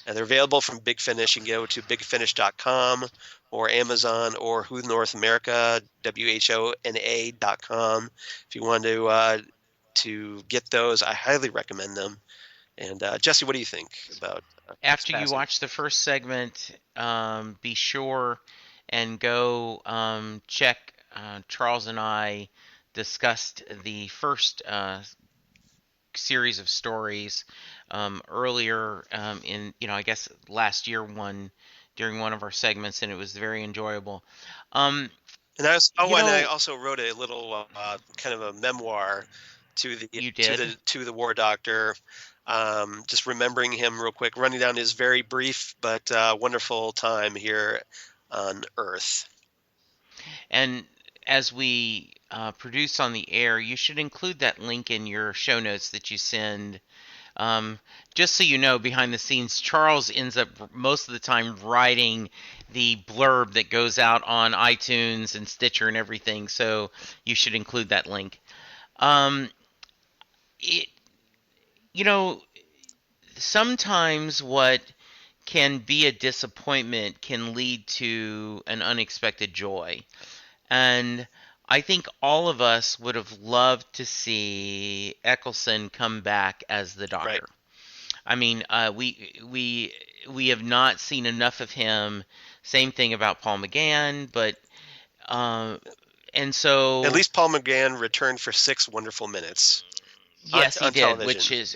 And they're available from Big Finish. You can go to bigfinish.com or Amazon or Who North America, WHONA.com. If you want to get those, I highly recommend them. And Jesse, what do you think about his after you passing? watch the first segment, be sure and go check. Charles and I discussed the first series of stories earlier in, I guess last year one during one of our segments, and it was very enjoyable. Um, And you and I know, also wrote a little kind of a memoir you did. to the War Doctor, just remembering him real quick, running down his very brief but wonderful time here on Earth. And as we produce on the air, you should include that link in your show notes that you send. Um, just so you know, behind the scenes, Charles ends up most of the time writing the blurb that goes out on iTunes and Stitcher and everything. So you should include that link. Um, it, you know, sometimes what can be a disappointment can lead to an unexpected joy. And I think all of us would have loved to see Eccleston come back as the Right. Doctor. I mean, we have not seen enough of him. Same thing about Paul McGann, but uh, and At so least Paul McGann returned for 6 wonderful minutes yes, he on did, television. which is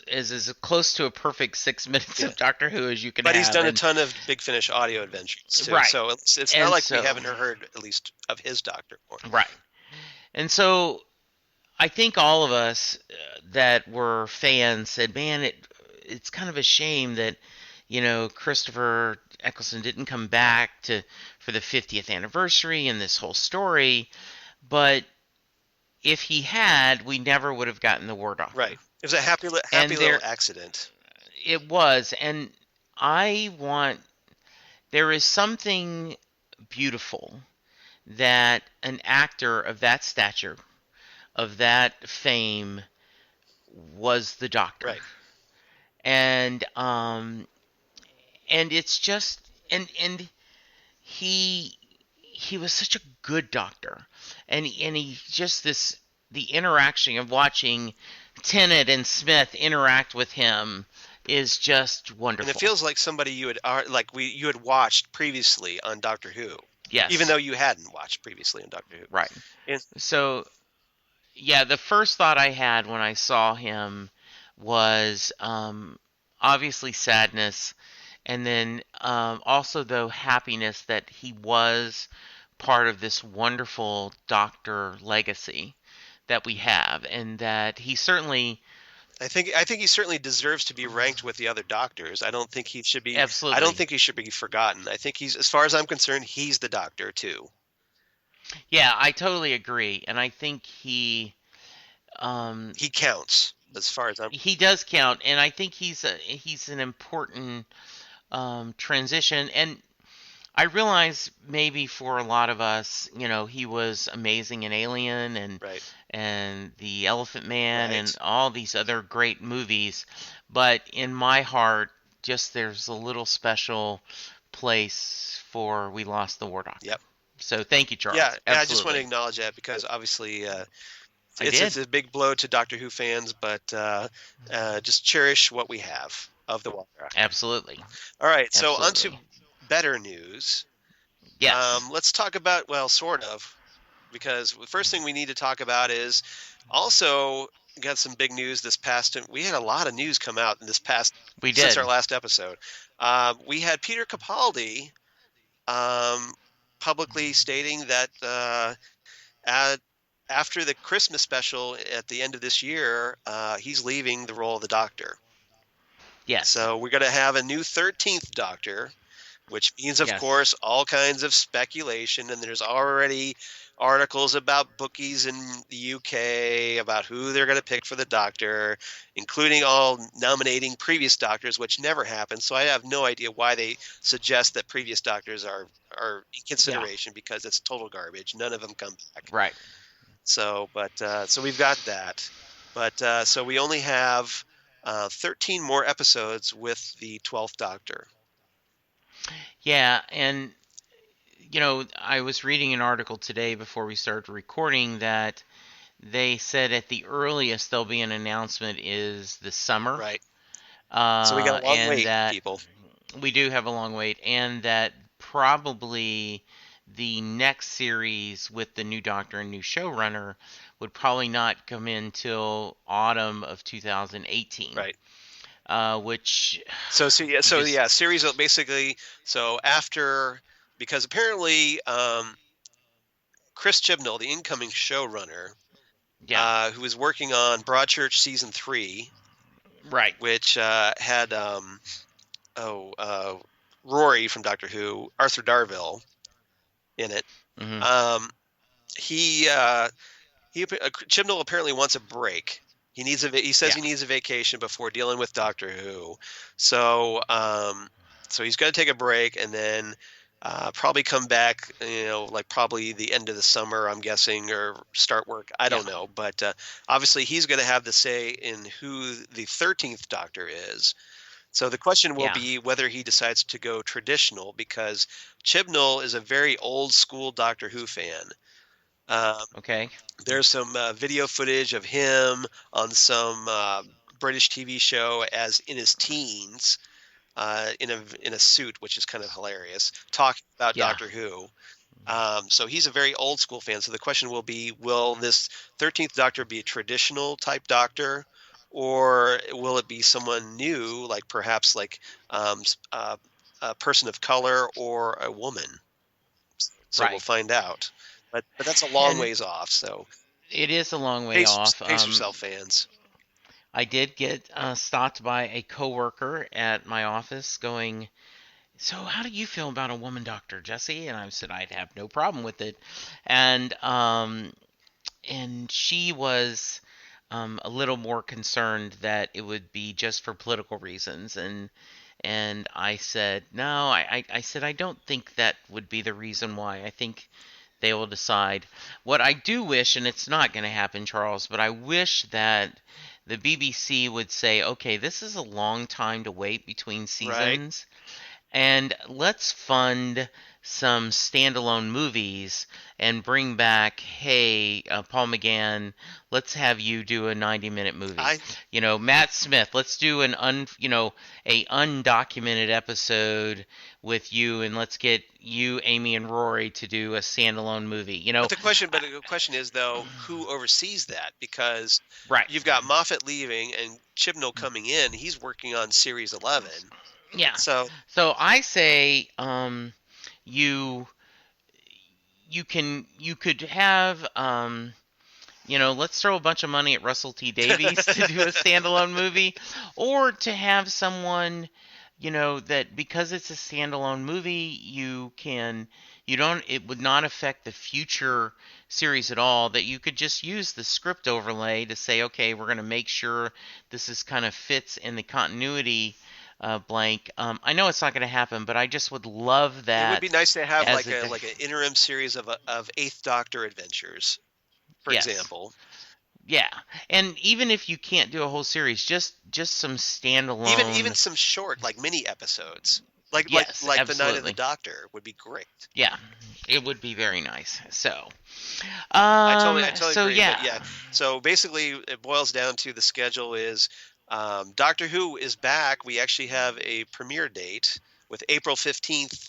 as close to a perfect 6 minutes Yeah. of Doctor Who as you can But he's have. done a And ton of Big Finish audio adventures too. right, So it's not and like we so haven't heard at least of his Doctor more. right, and so I think all of us that were fans said, "Man, it's kind of a shame that Christopher Eccleston didn't come back to for the 50th anniversary and this whole story." But if he had, we never would have gotten the War Doctor. Right. It was a happy And little accident. it was, and I want. There is something beautiful that an actor of that stature, of that fame, was the Doctor. Right. And it's just and he was such a good Doctor, and he just this the interaction of watching Tennant and Smith interact with him is just And it wonderful. feels like somebody you had watched previously on Doctor Who, even Yes, though you hadn't watched previously on Doctor Who. right. And So yeah, the first thought I had when I saw him was obviously sadness, and then also though happiness that he was part of this wonderful Doctor legacy that we have, and that he certainly I think he certainly deserves to be ranked with the other Doctors. I don't absolutely, think he should be forgotten. I think he's, as far as I'm concerned, he's the Doctor too. yeah, I totally agree, and I think um, He counts as far as I'm. he does count, and I think he's an important transition. And I realize maybe for a lot of us, he was amazing in Alien Right. and The Elephant Man and Right. all these other great movies, but in my heart, just there's a little special place for We Lost the War Doctor. Yep. So thank you, Yeah, Charles. yeah. I just want to Absolutely. acknowledge that because obviously I it's did. a big blow to Doctor Who fans, but just cherish what we have of the War Doctor. Absolutely. All right, so on to Absolutely. better news. Yes. Let's talk about, well, sort of, because the first thing we need to talk about is also got some big news this past. We had a lot of news come out in this past We since our did. last episode. We had Peter Capaldi um, publicly stating that at, after the Christmas special at the end of this year, he's leaving the role of the Doctor. Yes. So we're going to have a new 13th Doctor, which means, of Yes. course, all kinds of speculation. And there's already articles about bookies in the UK about who they're going to pick for the Doctor, including all nominating previous Doctors, which never happened. So I have no idea why they suggest that previous Doctors are in Yeah. consideration, because it's total garbage. None of them come back. Right. So, but so we've got that. But so we only have 13 more episodes with the 12th Doctor. Yeah, and I was reading an article today before we started recording that they said at the earliest there'll be an announcement is this summer, Right. So we got a long and wait, that people. we do have a long wait, and that probably the next series with the new Doctor and new showrunner would probably not come in till autumn of 2018. Right. Which So just yeah, series basically. So after, because apparently Chris Chibnall, the incoming showrunner, yeah, who was working on Broadchurch season 3, right. which had Rory from Doctor Who, Arthur Darvill in it. Hmm. Um, he Chibnall apparently wants a break. He says Yeah, he needs a vacation before dealing with Doctor Who. So so he's going to take a break and then probably come back, like probably the end of the summer, I'm guessing, or start work. I yeah, don't know, but obviously he's going to have the say in who the 13th Doctor is. So the question will yeah. be whether he decides to go traditional, because Chibnall is a very old school Doctor Who fan. Um, Okay. there's some video footage of him on some British TV show as in his teens, in a suit, which is kind of hilarious, talking about Yeah. Doctor Who. So he's a very old school fan. So the question will be: will this 13th Doctor be a traditional type Doctor, or will it be someone new, like perhaps like a person of color or a woman? So we'll Right. find out. But that's a long And ways off. So it is a long way off. pace yourself, fans. I did get stopped by a coworker at my office going, "So how do you feel about a woman doctor, Jesse?" And I said I'd have no problem with it. And she was a little more concerned that it would be just for political reasons. And I said, no, I said, I don't think that would be the reason why. I think they will decide. What I do wish, and it's not going to happen, Charles, but I wish that the BBC would say, okay, this is a long time to wait between Right. seasons, and let's fund some standalone movies and bring back, hey, Paul McGann, let's have you do a 90-minute movie. I Matt Smith, let's do a undocumented episode with you, and let's get you, Amy, and Rory to do a standalone movie. but the question is, though, who oversees that? Because Right. you've got Moffat leaving and Chibnall coming in. He's working on series 11. Yeah. So So I say, you you could have let's throw a bunch of money at Russell T Davies to do a standalone movie, or to have someone that, because it's a standalone movie, you don't it would not affect the future series at all, that you could just use the script overlay to say, okay, we're going to make sure this is kind of fits in the continuity blank. I know it's not going to happen, but I just would love it would that be nice to have as like an interim series of Eighth Doctor adventures, for yes. example. Yeah, and even if you can't do a whole series, just some Even standalone. some short, like mini episodes, like Yes, the Night of the absolutely. Doctor would be great. Yeah, it would be very nice. So, I totally so agree. But yeah, yeah, so basically, it boils down to the schedule is Doctor Who is back. We actually have a premiere date with April 15th,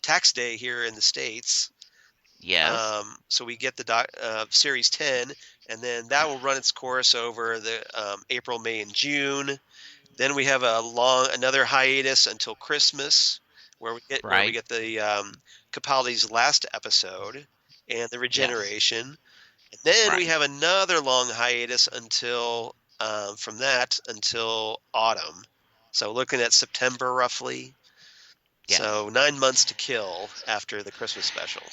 tax day here in the States. yes, So we get the series 10, and then that will run its course over the April, May, and June. Then we have another hiatus until Christmas, where we right, get the Capaldi's last episode and the yes, regeneration. And then we right, have another long hiatus until from that until autumn. So looking at September roughly. yes. So 9 months to kill after the Christmas special.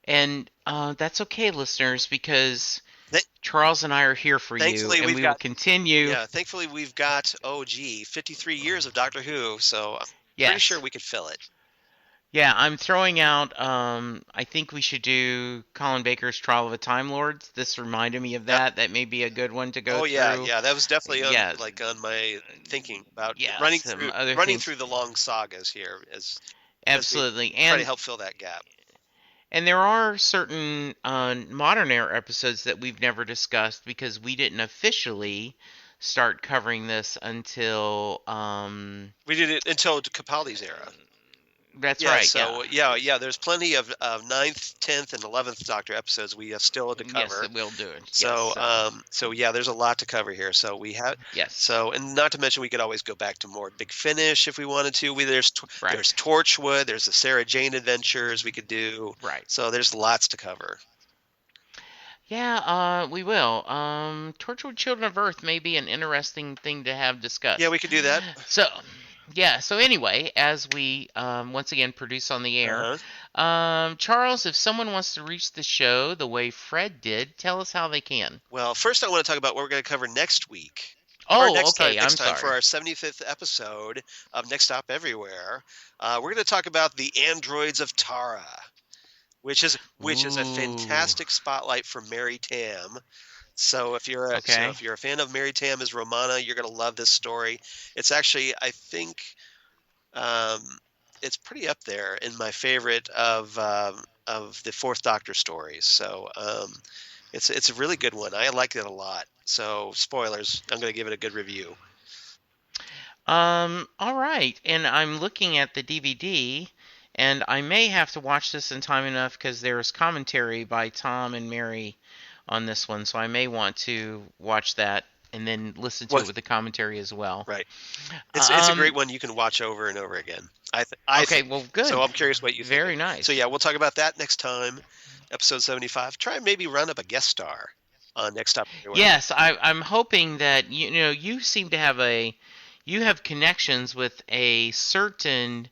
And that's okay, listeners, because Th- Charles and I are here for you, Thankfully, and we've we will got continue. yeah. Thankfully, we've got 53 years of Doctor Who. So I'm pretty sure Yes. we could fill it. Yeah, I'm throwing out. I think we should do Colin Baker's Trial of a Time Lord. This reminded me of Yep. that. That may be a good one to go Oh yeah, through. yeah. That was definitely Yeah, on my thinking about yeah, some other running things. through the long sagas here as we Absolutely, try to help fill that gap. and there are certain modern era episodes that we've never discussed because we didn't officially start covering this until. We did it until Capaldi's era. That's Yeah, right. Yeah. so yeah. There's plenty of ninth, 10th, and 11th Doctor episodes we have still to Yes, cover. that will do it. Yes. So so yeah, there's a lot to cover here. So we have Yes. so and not to mention we could always go back to more Big Finish if we wanted to. Right. There's Torchwood, there's the Sarah Jane Adventures we could do. Right. So there's lots to cover. Yeah, we will. Torchwood Children of Earth may be an interesting thing to have Yeah, discussed. we could do that. So, yeah, so anyway, as we once again produce on the air, Uh-huh. Charles, if someone wants to reach the show the way Fred did, tell us how they can. Well, first I want to talk about what we're going to cover next week. Or Oh, okay, I'm next time for sorry. our 75th episode of Next Stop Everywhere. We're going to talk about the androids of Tara, which is a Ooh, fantastic spotlight for Mary Tamm. So okay. if you're a fan of Mary Tamm as Romana, you're going to love this story. It's actually, I think, um, it's pretty up there in my favorite of the Fourth Doctor stories. So it's a really good one. I like it a lot. So spoilers, I'm going to give it a good review. All right, and I'm looking at the DVD, and I may have to watch this in time enough because there's commentary by Tom and Mary on this one, so I may want to watch that and then listen to Well, it with the commentary as well. right. It's a great Um, one you can watch over and over again. I okay, think. well, So good. I'm curious what you think. Very So nice. yeah, we'll talk about that next time, episode 75. Try and maybe run up a guest star on Next Stop Everywhere. Yes, I'm hoping that you seem to have you have connections with a certain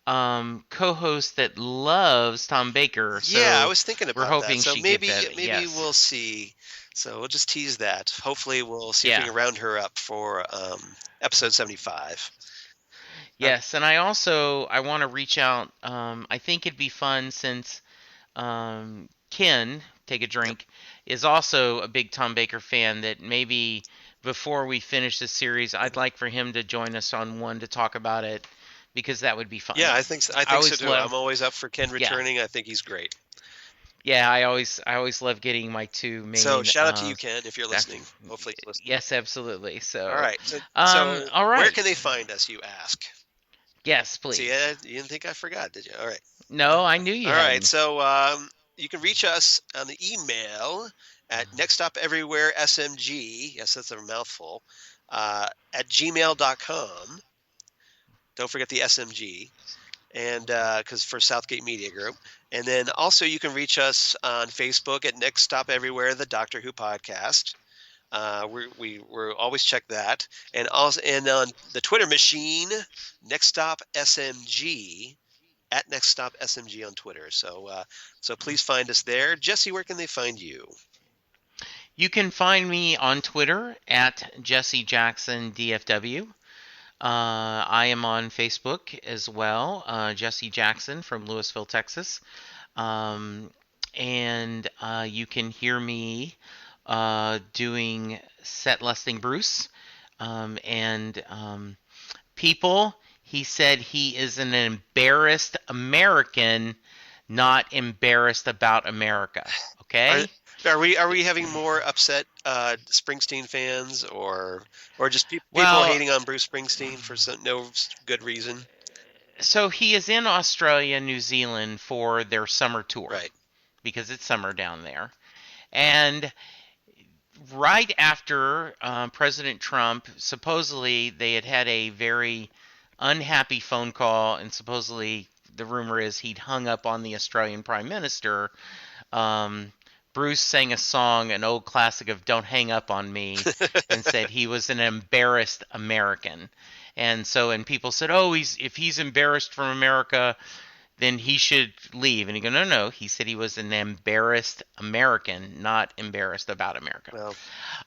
co-host that loves Tom Baker, Yeah, I so was thinking we're about that. hoping So she get that. maybe Yes. we'll see. So we'll just tease that. Hopefully we'll see if we Yeah. can round her up for episode 75. Uh, Yes, and I want to reach out. I think it'd be fun since Ken, take a yep. drink, is also a big Tom Baker fan. That maybe before we finish this series, I'd like for him to join us on one to talk about it because that would be fun. Yeah, I think so. I I think so always too. I'm love, always up for Ken yeah, returning. I think he's great. yeah. I always love getting my two So main. shout out to you, Ken, if you're Staff. listening. Hopefully you're listening. Yes, absolutely. All So, right. So all where right. can they find us, you ask? Yes, See, please. you didn't think I forgot, did you? All right. No, I knew you All right. hadn't. So you can reach us on the email at nextstopeverywheresmg. Yes, that's a mouthful. At gmail.com. Don't forget the SMG. And because for Southgate Media Group. And then also you can reach us on Facebook at Next Stop Everywhere, the Doctor Who podcast. We're always check that, and also and on the Twitter machine, Next Stop SMG at Next Stop SMG on Twitter. So please find us there. Jesse, where can they find you? You can find me on Twitter at Jesse Jackson DFW. I am on Facebook as well, Jesse Jackson from Louisville, Texas. And you can hear me doing set listing Bruce. And people, he said he is an embarrassed American, not embarrassed about America. Are Okay? are we having more upset Springsteen fans, or just people Well, hating on Bruce Springsteen for no good reason? so he is in Australia and New Zealand for their summer tour Right. because it's summer down there. And right after President Trump, supposedly they had had a very unhappy phone call, and supposedly the rumor is he'd hung up on the Australian Prime Minister. Um, Bruce sang a song, an old classic of "Don't Hang Up on Me," and said he was an embarrassed American. And people said, "Oh, if he's embarrassed from America, then he should leave." And he go, "No, no." He said he was an embarrassed American, not embarrassed about America. Well,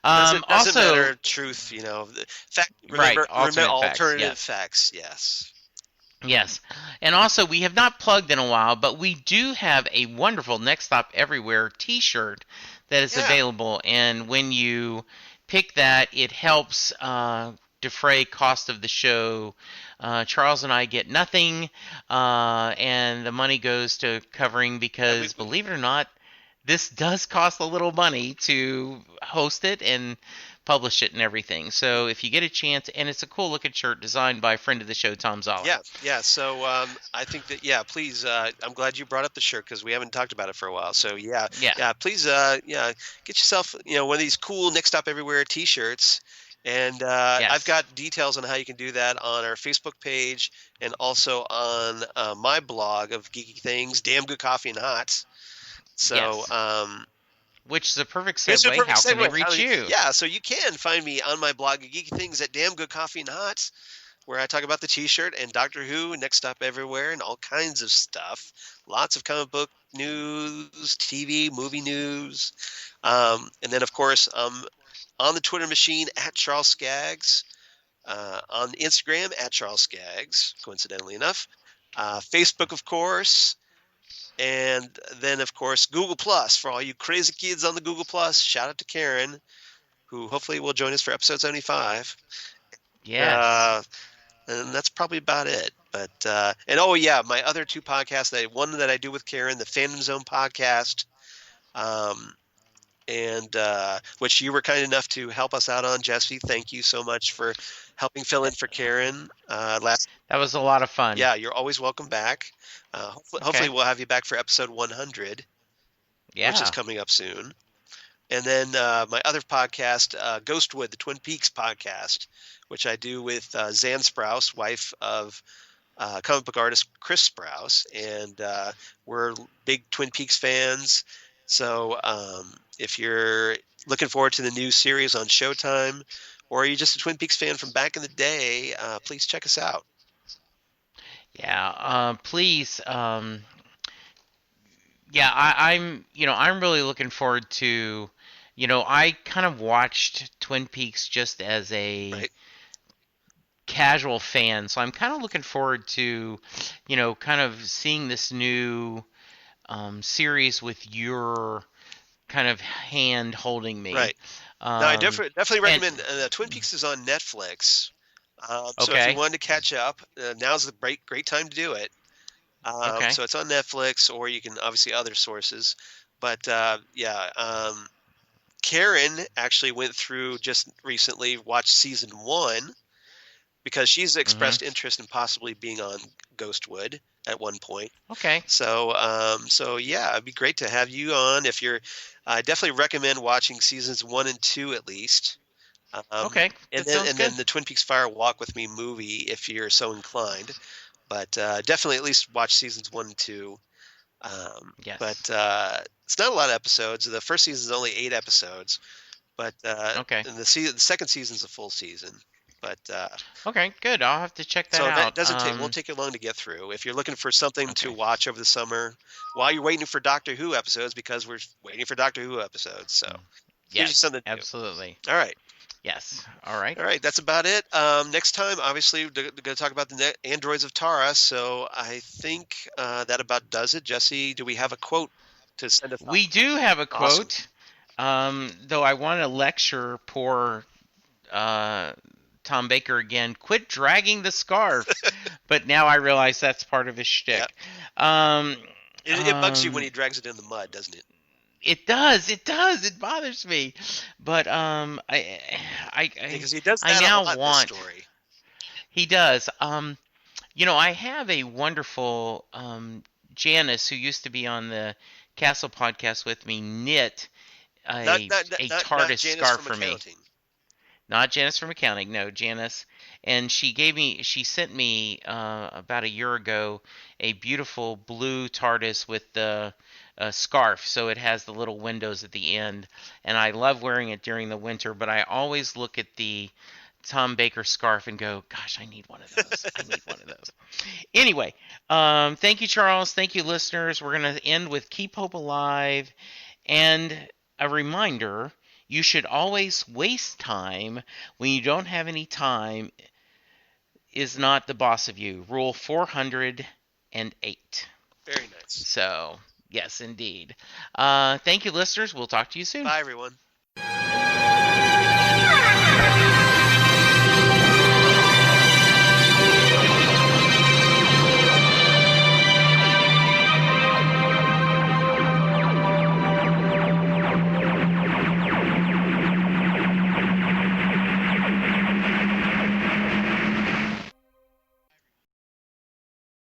doesn't Also, matter. Truth, fact. right, Remember alternate facts, alternative yes. facts. Yes. Yes. And also, we have not plugged in a while, but we do have a wonderful Next Stop Everywhere t shirt that is Yeah. available. And when you pick that, it helps defray cost of the show. Charles and I get nothing, and the money goes to covering And because, believe it or not, this does cost a little money to host it and publish it and everything. So if you get a chance, and it's a cool looking shirt designed by a friend of the show, Tom Zoller. yeah. So I think that please. I'm glad you brought up the shirt because we haven't talked about it for a while. So Yeah. please get yourself one of these cool Next Stop Everywhere T-shirts. And I've Yes. got details on how you can do that on our Facebook page and also on my blog of geeky things, Damn Good Coffee and Hots. So Yes. Which is a perfect it's a segue. perfect How can they segue. reach you? Yeah, so you can find me on my blog, Geeky Things, at Damn Good Coffee and Hots, where I talk about the T-shirt and Doctor Who, Next Stop Everywhere, and all kinds of stuff. Lots of comic book news, TV, movie news, and then of course on the Twitter machine at Charles Skaggs, on Instagram at Charles Skaggs, coincidentally enough, Facebook of course, and then of course Google Plus for all you crazy kids on the Google Plus. Shout out to Karen, who hopefully will join us for episode 75. Yes. Uh, and that's probably about it. But and oh yeah, my other two podcasts, one that I do with Karen, the Fandom Zone podcast, um, and which you were kind enough to help us out on, Jesse. Thank you so much for helping fill in for Karen last. That was a lot of fun. Yeah, you're always welcome back. Hopefully Okay. we'll have you back for episode 100, which is Yeah. coming up soon. And then my other podcast, Ghostwood, the Twin Peaks podcast, which I do with Zan Sprouse, wife of comic book artist Chris Sprouse. And we're big Twin Peaks fans. So if you're looking forward to the new series on Showtime, or you're just a Twin Peaks fan from back in the day, please check us out. Yeah. Please. Yeah. I'm really looking forward to. I kind of watched Twin Peaks just as a Right. casual fan, so I'm kind of looking forward to, kind of seeing this new series with your kind of hand holding me. Right. No, I definitely And recommend Twin Peaks is on Netflix. So if you okay, wanted to catch up, now's the great time to do it. okay, So it's on Netflix, or you can obviously other sources. But Karen actually went through just recently, watched season 1 because she's hmm expressed interest in possibly being on Ghostwood at one point. okay, So yeah, it'd be great to have you on. If you're, I definitely recommend watching seasons 1 and 2 at least. okay. And That then sounds good. the Twin Peaks Fire Walk with Me movie if you're so inclined. But definitely at least watch seasons 1 and 2. But Yes. it's not a lot of episodes. The first season is only 8 episodes, but Okay. and the second season's a full season. But Okay. Good. I'll have to check that so that out. doesn't take won't take you long to get through. If you're looking for something to Okay. watch over the summer while you're waiting for Doctor Who episodes, because we're waiting for Doctor Who episodes, so gives you Yes. something to do. Absolutely. All right. Yes. All right. All right, that's about it. Next time, obviously, we're going to talk about the androids of Tara. So I think that about does it. Jesse, do we have a quote to send us off? We do have a Awesome. quote. Though I want to lecture poor Tom Baker again. Quit dragging the scarf. But now I realize that's part of his Yep. shtick. Um, It bugs you when he drags it in the mud, doesn't it? It does. It does. It bothers me. But Because he does I that a now lot in this want. story. He does. I have a wonderful Janice who used to be on the Castle podcast with me knit Not a not TARDIS Janice scarf from for me. accounting. Not Janice from accounting, no, Janice. And she sent me about a year ago a beautiful blue TARDIS with the scarf, so it has the little windows at the end. And I love wearing it during the winter, but I always look at the Tom Baker scarf and go, gosh, I need one of those. I need one of those. Anyway, thank you, Charles. Thank you, listeners. We're going to end with Keep Hope Alive. And a reminder, you should always waste time when you don't have any time is not the boss of you. Rule 408. Very nice. So, yes, indeed. Thank you, listeners. We'll talk to you soon. Bye, everyone.